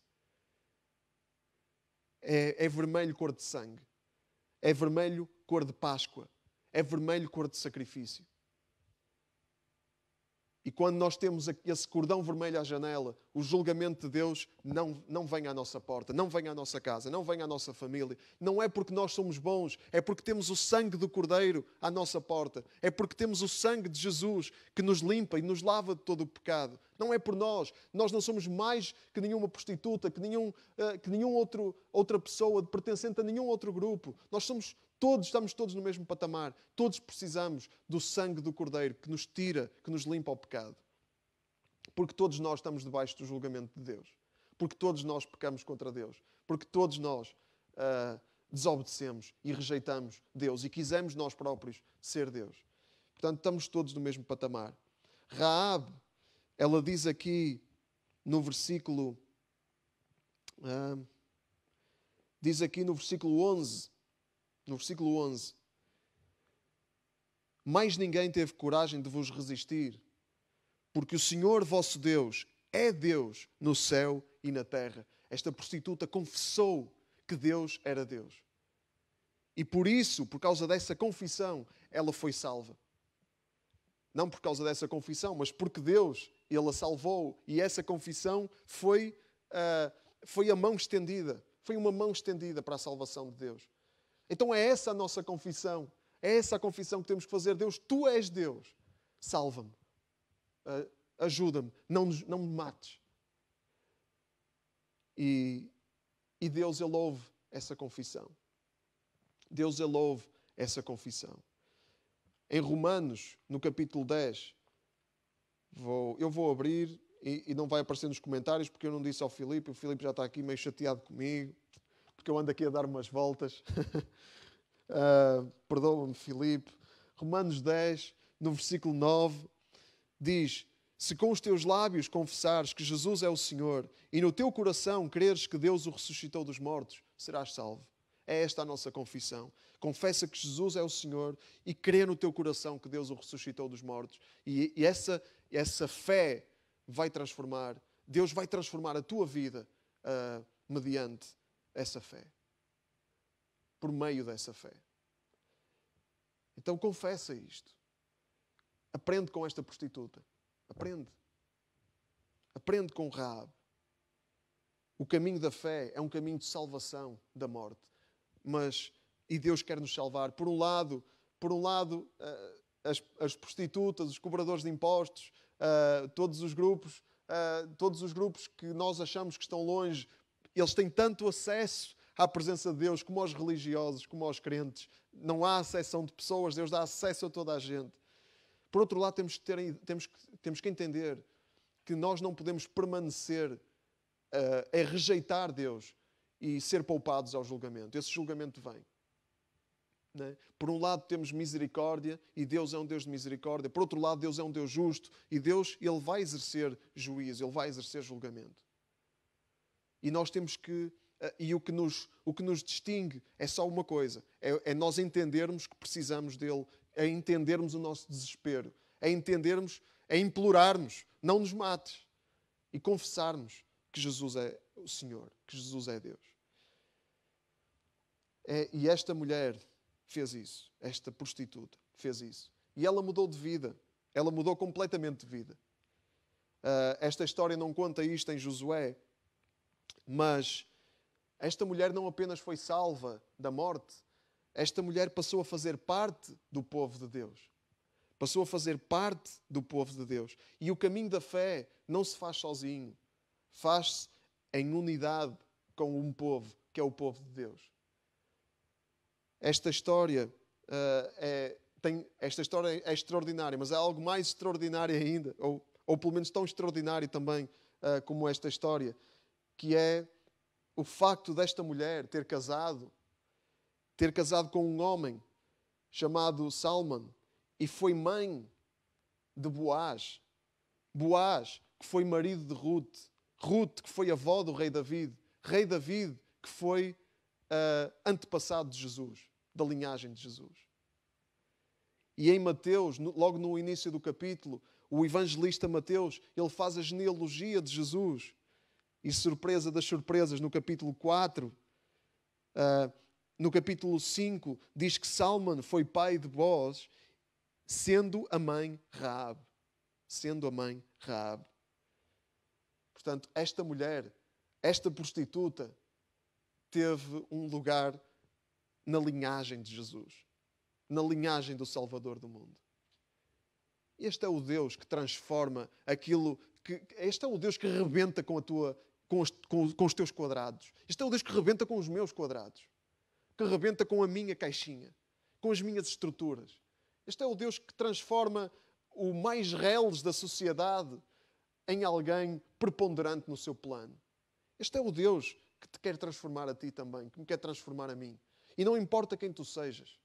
É vermelho cor de sangue. é vermelho cor de Páscoa. É vermelho cor de sacrifício. E quando nós temos esse cordão vermelho à janela, o julgamento de Deus não vem à nossa porta, não vem à nossa casa, não vem à nossa família. Não é porque nós somos bons, é porque temos o sangue do Cordeiro à nossa porta. É porque temos o sangue de Jesus que nos limpa e nos lava de todo o pecado. Não é por nós. Nós não somos mais que nenhuma prostituta, que nenhum outra pessoa pertencente a nenhum outro grupo. Estamos todos no mesmo patamar. Todos precisamos do sangue do Cordeiro que nos tira, que nos limpa o pecado. Porque todos nós estamos debaixo do julgamento de Deus. Porque todos nós pecamos contra Deus. Porque todos nós desobedecemos e rejeitamos Deus e quisemos nós próprios ser Deus. Portanto, estamos todos no mesmo patamar. Raabe, ela diz aqui no versículo... diz aqui no versículo 11... No versículo 11, mais ninguém teve coragem de vos resistir, porque o Senhor vosso Deus é Deus no céu e na terra. Esta prostituta confessou que Deus era Deus. E por isso, por causa dessa confissão, ela foi salva. Não por causa dessa confissão, mas porque Deus, Ele a salvou. E essa confissão foi a mão estendida. Foi uma mão estendida para a salvação de Deus. Então é essa a nossa confissão. É essa a confissão que temos que fazer. Deus, Tu és Deus. Salva-me. Ajuda-me. Não me mates. E Deus, Ele ouve essa confissão. Deus, Ele ouve essa confissão. Em Romanos, no capítulo 10, eu vou abrir e não vai aparecer nos comentários porque eu não disse ao Filipe. O Filipe já está aqui meio chateado comigo. Porque eu ando aqui a dar umas voltas. Perdoa-me, Filipe. Romanos 10, no versículo 9, diz: se com os teus lábios confessares que Jesus é o Senhor e no teu coração creres que Deus o ressuscitou dos mortos, serás salvo. É esta a nossa confissão. Confessa que Jesus é o Senhor e crê no teu coração que Deus o ressuscitou dos mortos. E essa fé vai transformar, Deus vai transformar a tua vida mediante essa fé. Por meio dessa fé. Então confessa isto. Aprende com esta prostituta. Aprende. Aprende com Raabe. O caminho da fé é um caminho de salvação da morte. E Deus quer nos salvar. Por um lado, as prostitutas, os cobradores de impostos, todos os grupos que nós achamos que estão longe, eles têm tanto acesso à presença de Deus como aos religiosos, como aos crentes. Não há acessão de pessoas, Deus dá acesso a toda a gente. Por outro lado, temos que entender que nós não podemos permanecer a rejeitar Deus e ser poupados ao julgamento. Esse julgamento vem. Não é? Por um lado temos misericórdia e Deus é um Deus de misericórdia. Por outro lado, Deus é um Deus justo e Deus, Ele vai exercer juízo, Ele vai exercer julgamento. E nós temos que... E o que nos distingue é só uma coisa. É nós entendermos que precisamos dele. É entendermos o nosso desespero. É entendermos, é implorarmos, não nos mates. E confessarmos que Jesus é o Senhor, que Jesus é Deus. E esta mulher fez isso. Esta prostituta fez isso. E ela mudou de vida. Ela mudou completamente de vida. Esta história não conta isto em Josué, mas esta mulher não apenas foi salva da morte, esta mulher passou a fazer parte do povo de Deus. Passou a fazer parte do povo de Deus. E o caminho da fé não se faz sozinho. Faz-se em unidade com um povo, que é o povo de Deus. Esta história é extraordinária, mas há algo mais extraordinário ainda, ou pelo menos tão extraordinário também como esta história, que é o facto desta mulher ter casado com um homem chamado Salmão e foi mãe de Boaz. Boaz, que foi marido de Ruth. Ruth, que foi avó do rei David. Rei David, que foi antepassado de Jesus, da linhagem de Jesus. E em Mateus, logo no início do capítulo, o evangelista Mateus, ele faz a genealogia de Jesus. E surpresa das surpresas, no capítulo 4, no capítulo 5, diz que Salmão foi pai de Boaz, sendo a mãe Raabe. Sendo a mãe Raabe. Portanto, esta mulher, esta prostituta, teve um lugar na linhagem de Jesus. Na linhagem do Salvador do mundo. Este é o Deus que transforma aquilo... Este é o Deus que rebenta com os teus quadrados. Este é o Deus que rebenta com os meus quadrados. Que rebenta com a minha caixinha. Com as minhas estruturas. Este é o Deus que transforma o mais reles da sociedade em alguém preponderante no seu plano. Este é o Deus que te quer transformar a ti também, que me quer transformar a mim. E não importa quem tu sejas.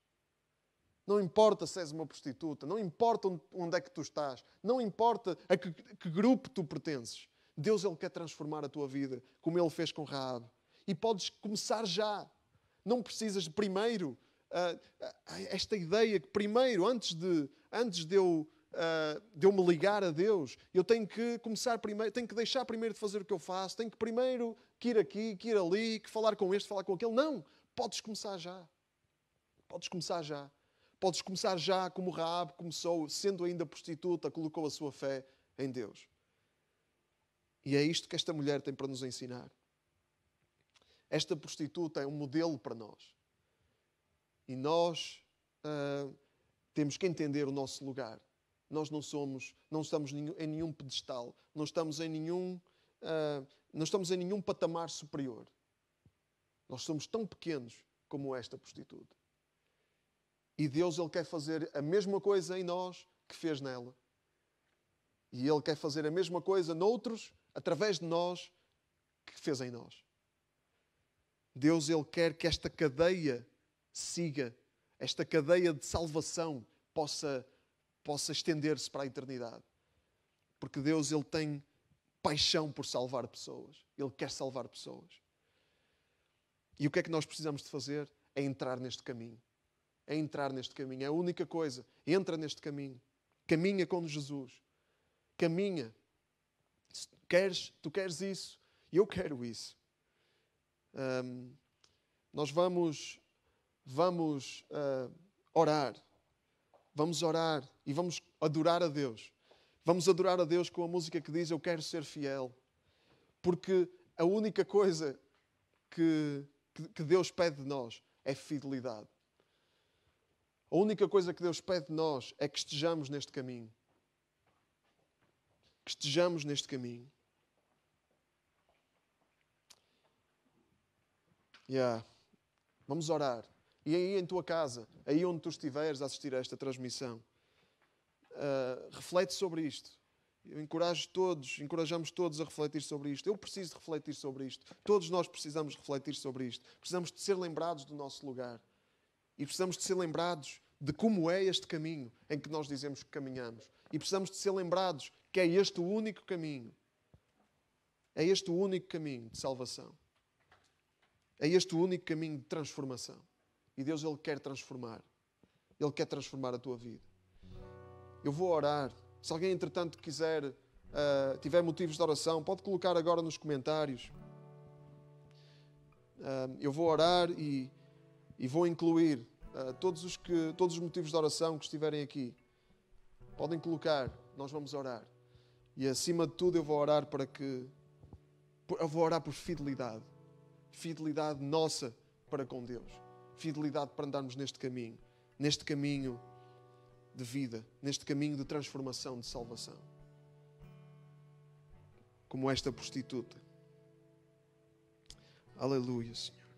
Não importa se és uma prostituta, não importa onde é que tu estás, não importa a que grupo tu pertences. Deus, Ele quer transformar a tua vida, como Ele fez com Raabe. E podes começar já. Não precisas primeiro, esta ideia que primeiro, antes de eu me ligar a Deus, eu tenho que começar primeiro, tenho que deixar primeiro de fazer o que eu faço, tenho que primeiro que ir aqui, que ir ali, que falar com este, falar com aquele. Não, podes começar já. Podes começar já. Podes começar já como Raabe começou, sendo ainda prostituta, colocou a sua fé em Deus. E é isto que esta mulher tem para nos ensinar. Esta prostituta é um modelo para nós. E nós temos que entender o nosso lugar. Nós não estamos em nenhum pedestal, não estamos em nenhum patamar superior. Nós somos tão pequenos como esta prostituta. E Deus, Ele quer fazer a mesma coisa em nós que fez nela. E Ele quer fazer a mesma coisa noutros, através de nós, que fez em nós. Deus, Ele quer que esta cadeia siga, esta cadeia de salvação possa estender-se para a eternidade. Porque Deus, Ele tem paixão por salvar pessoas. Ele quer salvar pessoas. E o que é que nós precisamos de fazer? É entrar neste caminho. É entrar neste caminho. É a única coisa. Entra neste caminho. Caminha com Jesus. Caminha. Tu queres isso? E eu quero isso. Nós vamos orar. Vamos orar e vamos adorar a Deus. Vamos adorar a Deus com a música que diz: eu quero ser fiel. Porque a única coisa que Deus pede de nós é fidelidade. A única coisa que Deus pede de nós é que estejamos neste caminho. Que estejamos neste caminho. Vamos orar. E aí em tua casa, aí onde tu estiveres a assistir a esta transmissão, reflete sobre isto. Encorajamos todos a refletir sobre isto. Eu preciso de refletir sobre isto. Todos nós precisamos refletir sobre isto. Precisamos de ser lembrados do nosso lugar. E precisamos de ser lembrados de como é este caminho em que nós dizemos que caminhamos. E precisamos de ser lembrados que é este o único caminho. É este o único caminho de salvação. É este o único caminho de transformação. E Deus, Ele quer transformar. Ele quer transformar a tua vida. Eu vou orar. Se alguém, entretanto, tiver motivos de oração, pode colocar agora nos comentários. Eu vou orar e vou incluir todos os motivos de oração que estiverem aqui. Podem colocar. Nós vamos orar. E, acima de tudo, eu vou orar por fidelidade. Fidelidade nossa para com Deus. Fidelidade para andarmos neste caminho de vida, neste caminho de transformação, de salvação. Como esta prostituta. Aleluia, Senhor.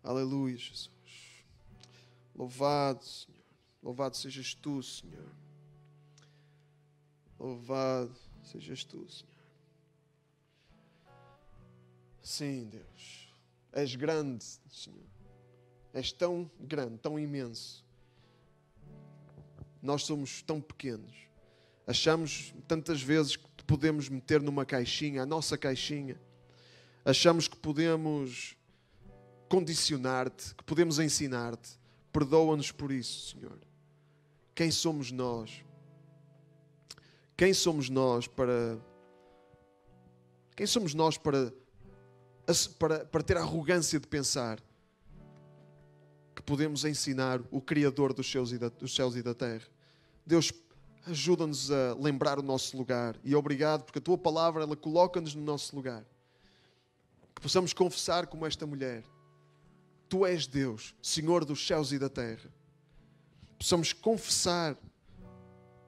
Aleluia, Jesus. Louvado, Senhor. Louvado sejas Tu, Senhor. Louvado sejas Tu, Senhor. Sim, Deus. És grande, Senhor. És tão grande, tão imenso. Nós somos tão pequenos. Achamos tantas vezes que te podemos meter numa caixinha, a nossa caixinha. Achamos que podemos condicionar-te, que podemos ensinar-te. Perdoa-nos por isso, Senhor. Quem somos nós? Quem somos nós para ter a arrogância de pensar podemos ensinar o Criador dos céus e da terra. Deus, ajuda-nos a lembrar o nosso lugar. E obrigado, porque a Tua palavra, ela coloca-nos no nosso lugar. Que possamos confessar como esta mulher: Tu és Deus, Senhor dos céus e da terra. Possamos confessar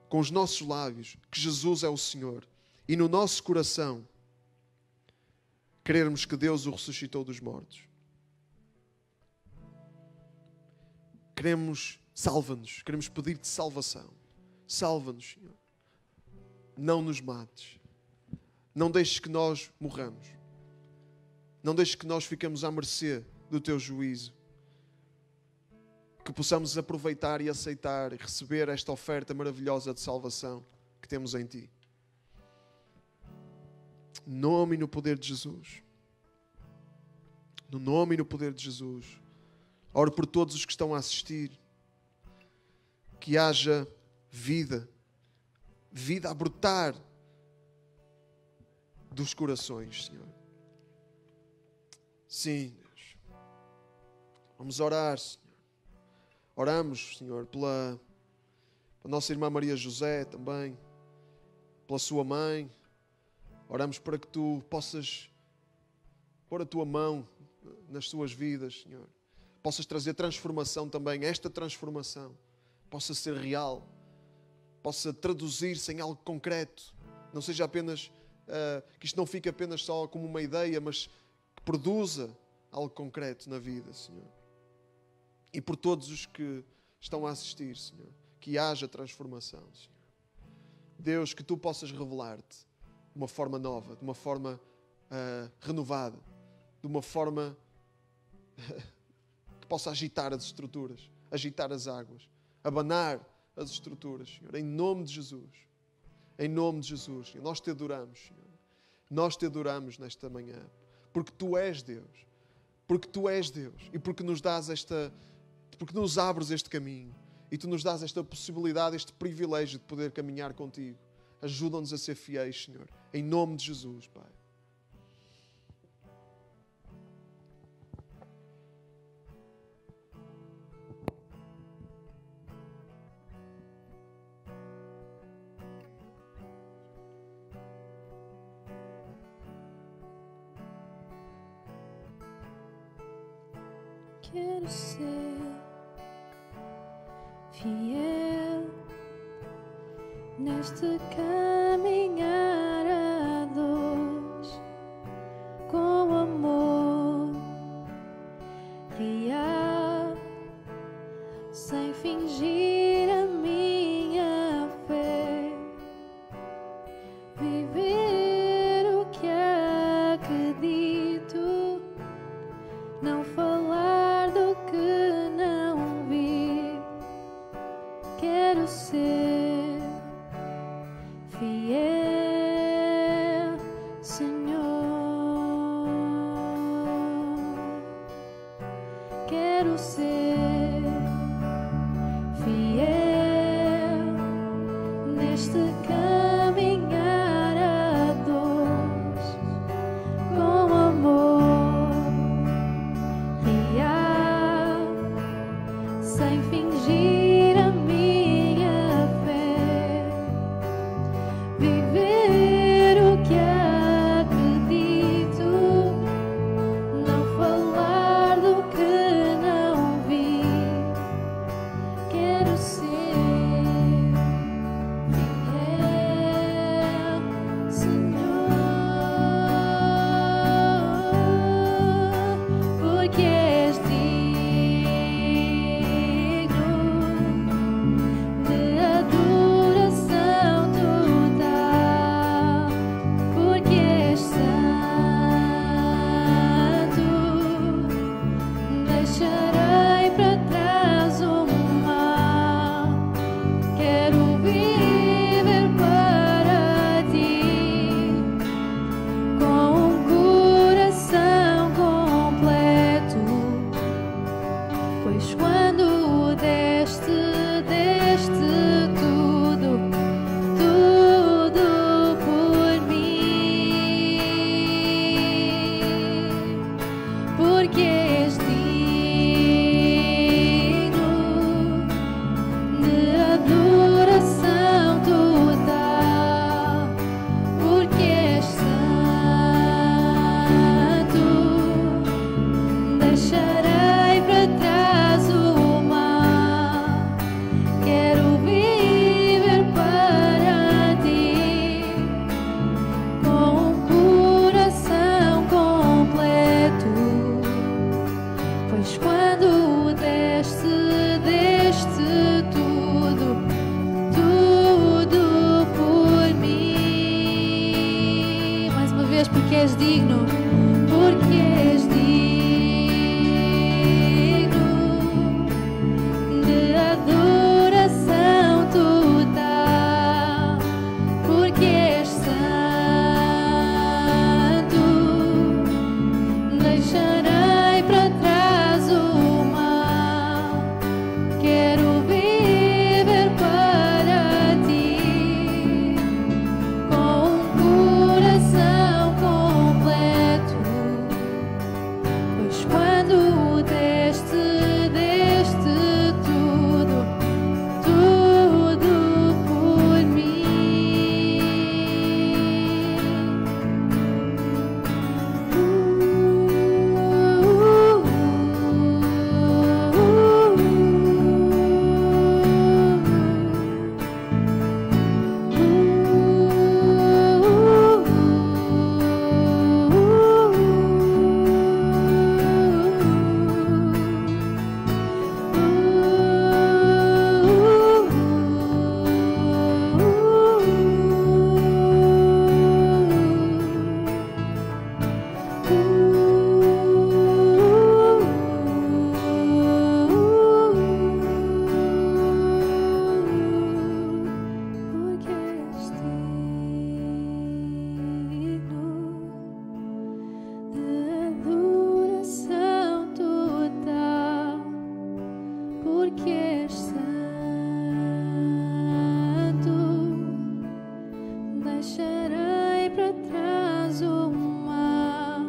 com os nossos lábios que Jesus é o Senhor. E no nosso coração, crermos que Deus o ressuscitou dos mortos. Salva-nos, queremos pedir-te salvação. Salva-nos, Senhor. Não nos mates. Não deixes que nós morramos. Não deixes que nós fiquemos à mercê do Teu juízo. Que possamos aproveitar e aceitar e receber esta oferta maravilhosa de salvação que temos em Ti. No nome e no poder de Jesus. No nome e no poder de Jesus. Oro por todos os que estão a assistir. Que haja vida. Vida a brotar dos corações, Senhor. Sim, Deus. Vamos orar, Senhor. Oramos, Senhor, pela nossa irmã Maria José também. Pela sua mãe. Oramos para que Tu possas pôr a Tua mão nas suas vidas, Senhor. Possas trazer transformação também. Esta transformação possa ser real. Possa traduzir-se em algo concreto. Não seja apenas, que isto não fique apenas só como uma ideia, mas que produza algo concreto na vida, Senhor. E por todos os que estão a assistir, Senhor, que haja transformação, Senhor. Deus, que Tu possas revelar-te de uma forma nova, de uma forma renovada, de uma forma que possa agitar as estruturas, agitar as águas, abanar as estruturas, Senhor, em nome de Jesus. Em nome de Jesus, Senhor. Nós Te adoramos, Senhor. Nós Te adoramos nesta manhã, porque Tu és Deus. Porque Tu és Deus e porque nos dás porque nos abres este caminho e Tu nos dás esta possibilidade, este privilégio de poder caminhar contigo. Ajuda-nos a ser fiéis, Senhor. Em nome de Jesus, Pai. Quero ser fiel neste caminhar a dois, com amor real, sem fingir a minha fé, viver o que acredito, não falar do que não vi. Quero ser fiel, Senhor. Quero ser fiel neste caminhar a dois, com amor real, sem fingir a minha fé, viver o que acredito, não falar do que não vi. vez, porque és digno, porque és digno de adoração total, porque és santo. Deixarei para trás o mal, quero viver para ti, com um coração completo, pois quando deste tudo, tudo por mim. Porque és digno de adoração total, porque és santo. Deixarei para trás o mal,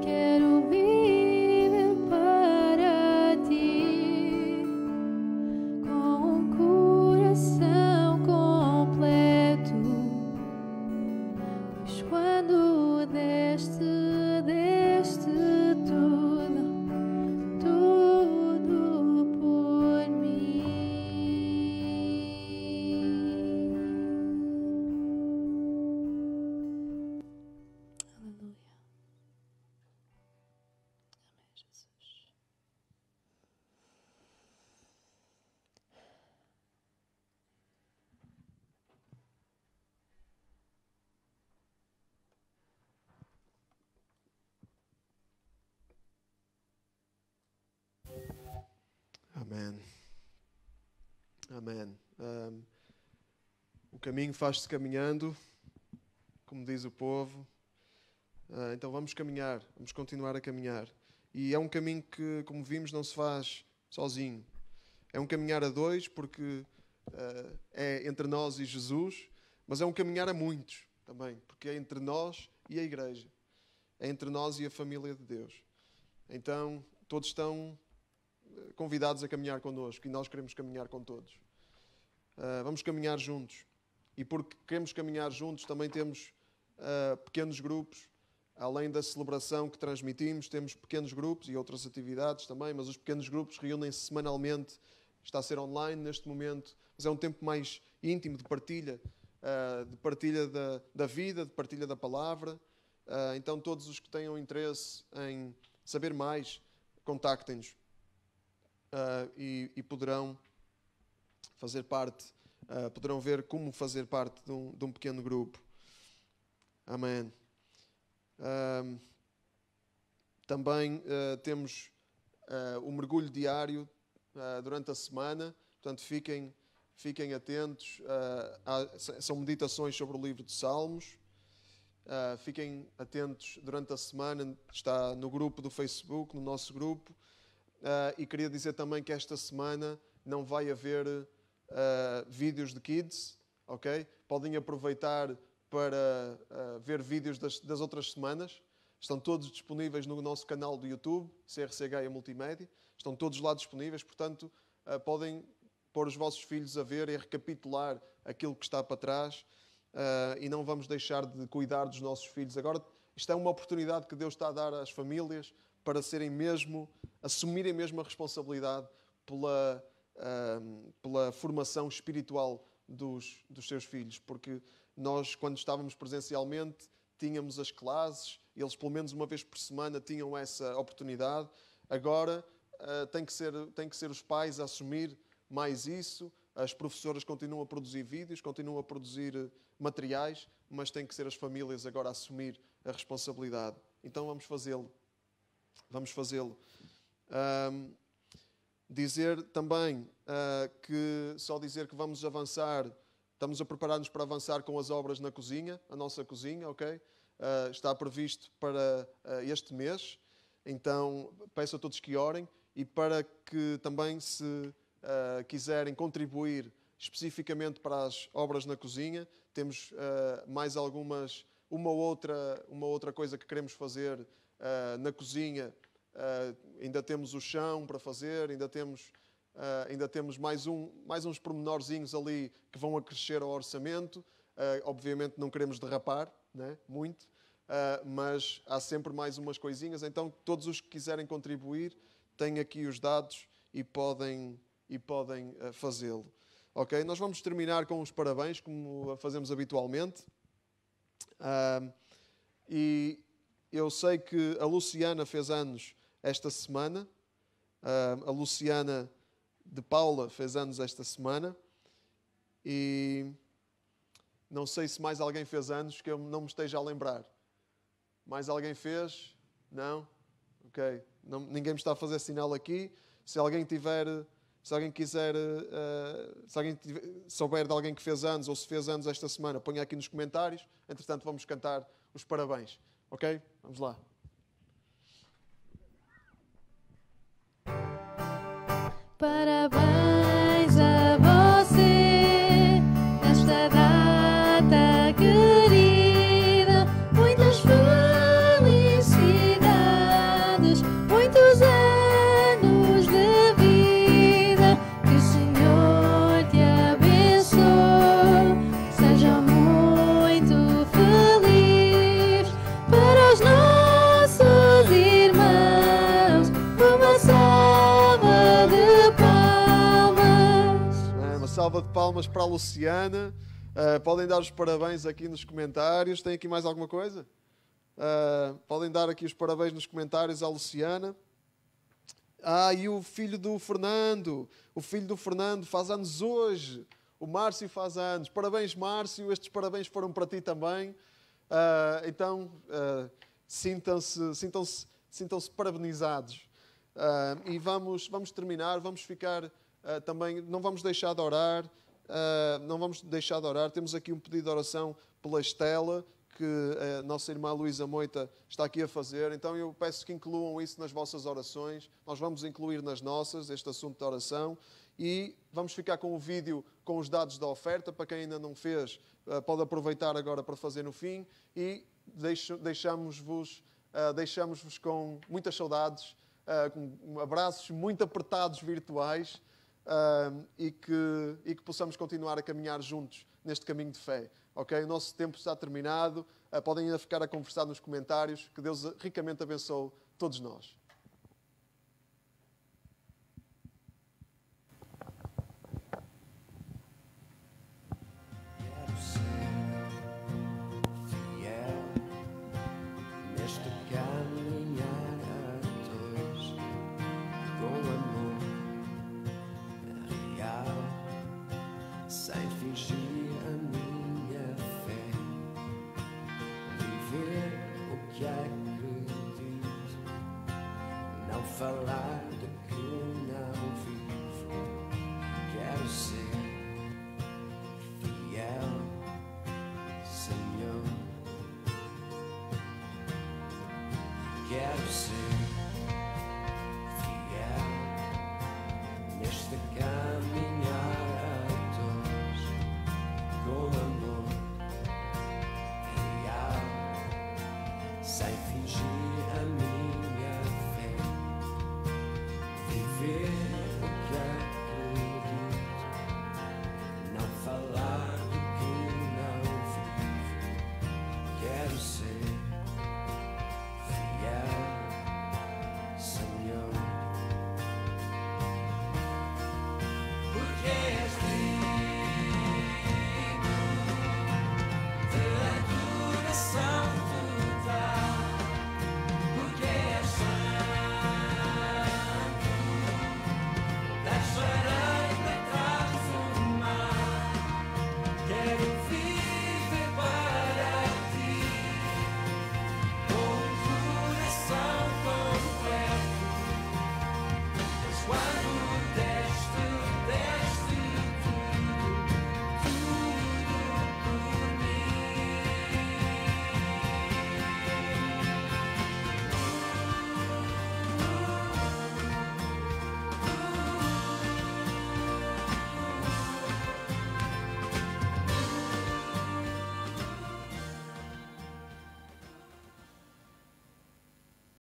quero viver para ti, com um coração completo, pois quando deste tudo, tudo por mim. Aleluia. Amém, Jesus. Amém. Amém. O caminho faz-se caminhando, como diz o povo. Então vamos caminhar, vamos continuar a caminhar. E é um caminho que, como vimos, não se faz sozinho. É um caminhar a dois, porque é entre nós e Jesus, mas é um caminhar a muitos também, porque é entre nós e a Igreja. É entre nós e a família de Deus. Então, todos estão convidados a caminhar connosco e nós queremos caminhar com todos. Vamos caminhar juntos. E porque queremos caminhar juntos, também temos pequenos grupos. Além da celebração que transmitimos, temos pequenos grupos e outras atividades também, mas os pequenos grupos reúnem-se semanalmente. Está a ser online neste momento, mas é um tempo mais íntimo de partilha da vida, de partilha da palavra. Então todos os que tenham interesse em saber mais, contactem-nos e poderão fazer parte, poderão ver como fazer parte de um pequeno grupo. Amém. Também temos o mergulho diário durante a semana, portanto fiquem atentos. São meditações sobre o livro de Salmos. Fiquem atentos durante a semana, está no grupo do Facebook, no nosso grupo. E queria dizer também que esta semana não vai haver vídeos de kids, ok? Podem aproveitar para ver vídeos das outras semanas. Estão todos disponíveis no nosso canal do YouTube, CRC Gaia Multimédia. Estão todos lá disponíveis, portanto, podem pôr os vossos filhos a ver e a recapitular aquilo que está para trás. E não vamos deixar de cuidar dos nossos filhos. Agora, isto é uma oportunidade que Deus está a dar às famílias para assumirem mesmo a responsabilidade pela formação espiritual dos seus filhos. Porque nós, quando estávamos presencialmente, tínhamos as classes, eles pelo menos uma vez por semana tinham essa oportunidade. Agora tem que ser os pais a assumir mais isso. As professoras continuam a produzir vídeos, continuam a produzir materiais, mas tem que ser as famílias agora a assumir a responsabilidade. Então vamos fazê-lo. Vamos fazê-lo. Dizer também só dizer que vamos avançar, estamos a preparar-nos para avançar com as obras na cozinha, a nossa cozinha, ok? Está previsto para este mês, então peço a todos que orem e para que também, se quiserem contribuir especificamente para as obras na cozinha, temos mais uma outra coisa que queremos fazer na cozinha. Ainda temos o chão para fazer, ainda temos mais uns pormenorzinhos ali que vão acrescer ao orçamento. Obviamente não queremos derrapar, né? Muito, mas há sempre mais umas coisinhas. Então todos os que quiserem contribuir têm aqui os dados e podem fazê-lo. Ok? Nós vamos terminar com os parabéns, como fazemos habitualmente. E eu sei que a Luciana fez anos esta semana. A Luciana de Paula fez anos esta semana. E não sei se mais alguém fez anos que eu não me esteja a lembrar. Mais alguém fez? Não? Ok. Ninguém me está a fazer sinal aqui. Se alguém souber de alguém que fez anos ou se fez anos esta semana, ponha aqui nos comentários. Entretanto, vamos cantar os parabéns. Ok? Vamos lá. Parabéns a você nesta data querida. Muitas felicidades, muitos anos de vida. Que o Senhor te abençoe. Seja muito feliz. Para os nossos irmãos, uma salva de palmas. Uma salva de palmas para a Luciana. Podem dar os parabéns aqui nos comentários. Tem aqui mais alguma coisa? Podem dar aqui os parabéns nos comentários à Luciana. E o filho do Fernando. O filho do Fernando faz anos hoje. O Márcio faz anos. Parabéns, Márcio. Estes parabéns foram para ti também. Então, sintam-se parabenizados. E vamos terminar. Vamos ficar também... Não vamos deixar de orar. Temos aqui um pedido de oração pela Estela, que a nossa irmã Luísa Moita está aqui a fazer. Então eu peço que incluam isso nas vossas orações. Nós vamos incluir nas nossas este assunto de oração. E vamos ficar com o vídeo com os dados da oferta. Para quem ainda não fez, pode aproveitar agora para fazer no fim. E deixamos-vos com muitas saudades, com abraços muito apertados virtuais. E que possamos continuar a caminhar juntos neste caminho de fé. Ok? O nosso tempo está terminado. Podem ainda ficar a conversar nos comentários. Que Deus ricamente abençoe todos nós. Quero ser fiel neste caminhar a dois, com amor real, sem fingir a minha fé, viver o que acredito, não falar de que não vivo. Quero ser fiel, Senhor. Quero ser fiel neste caminhar a dois, com amor real, sem fingir a minha fé, viver o que acredito, não falar do que não vivo. Quero ser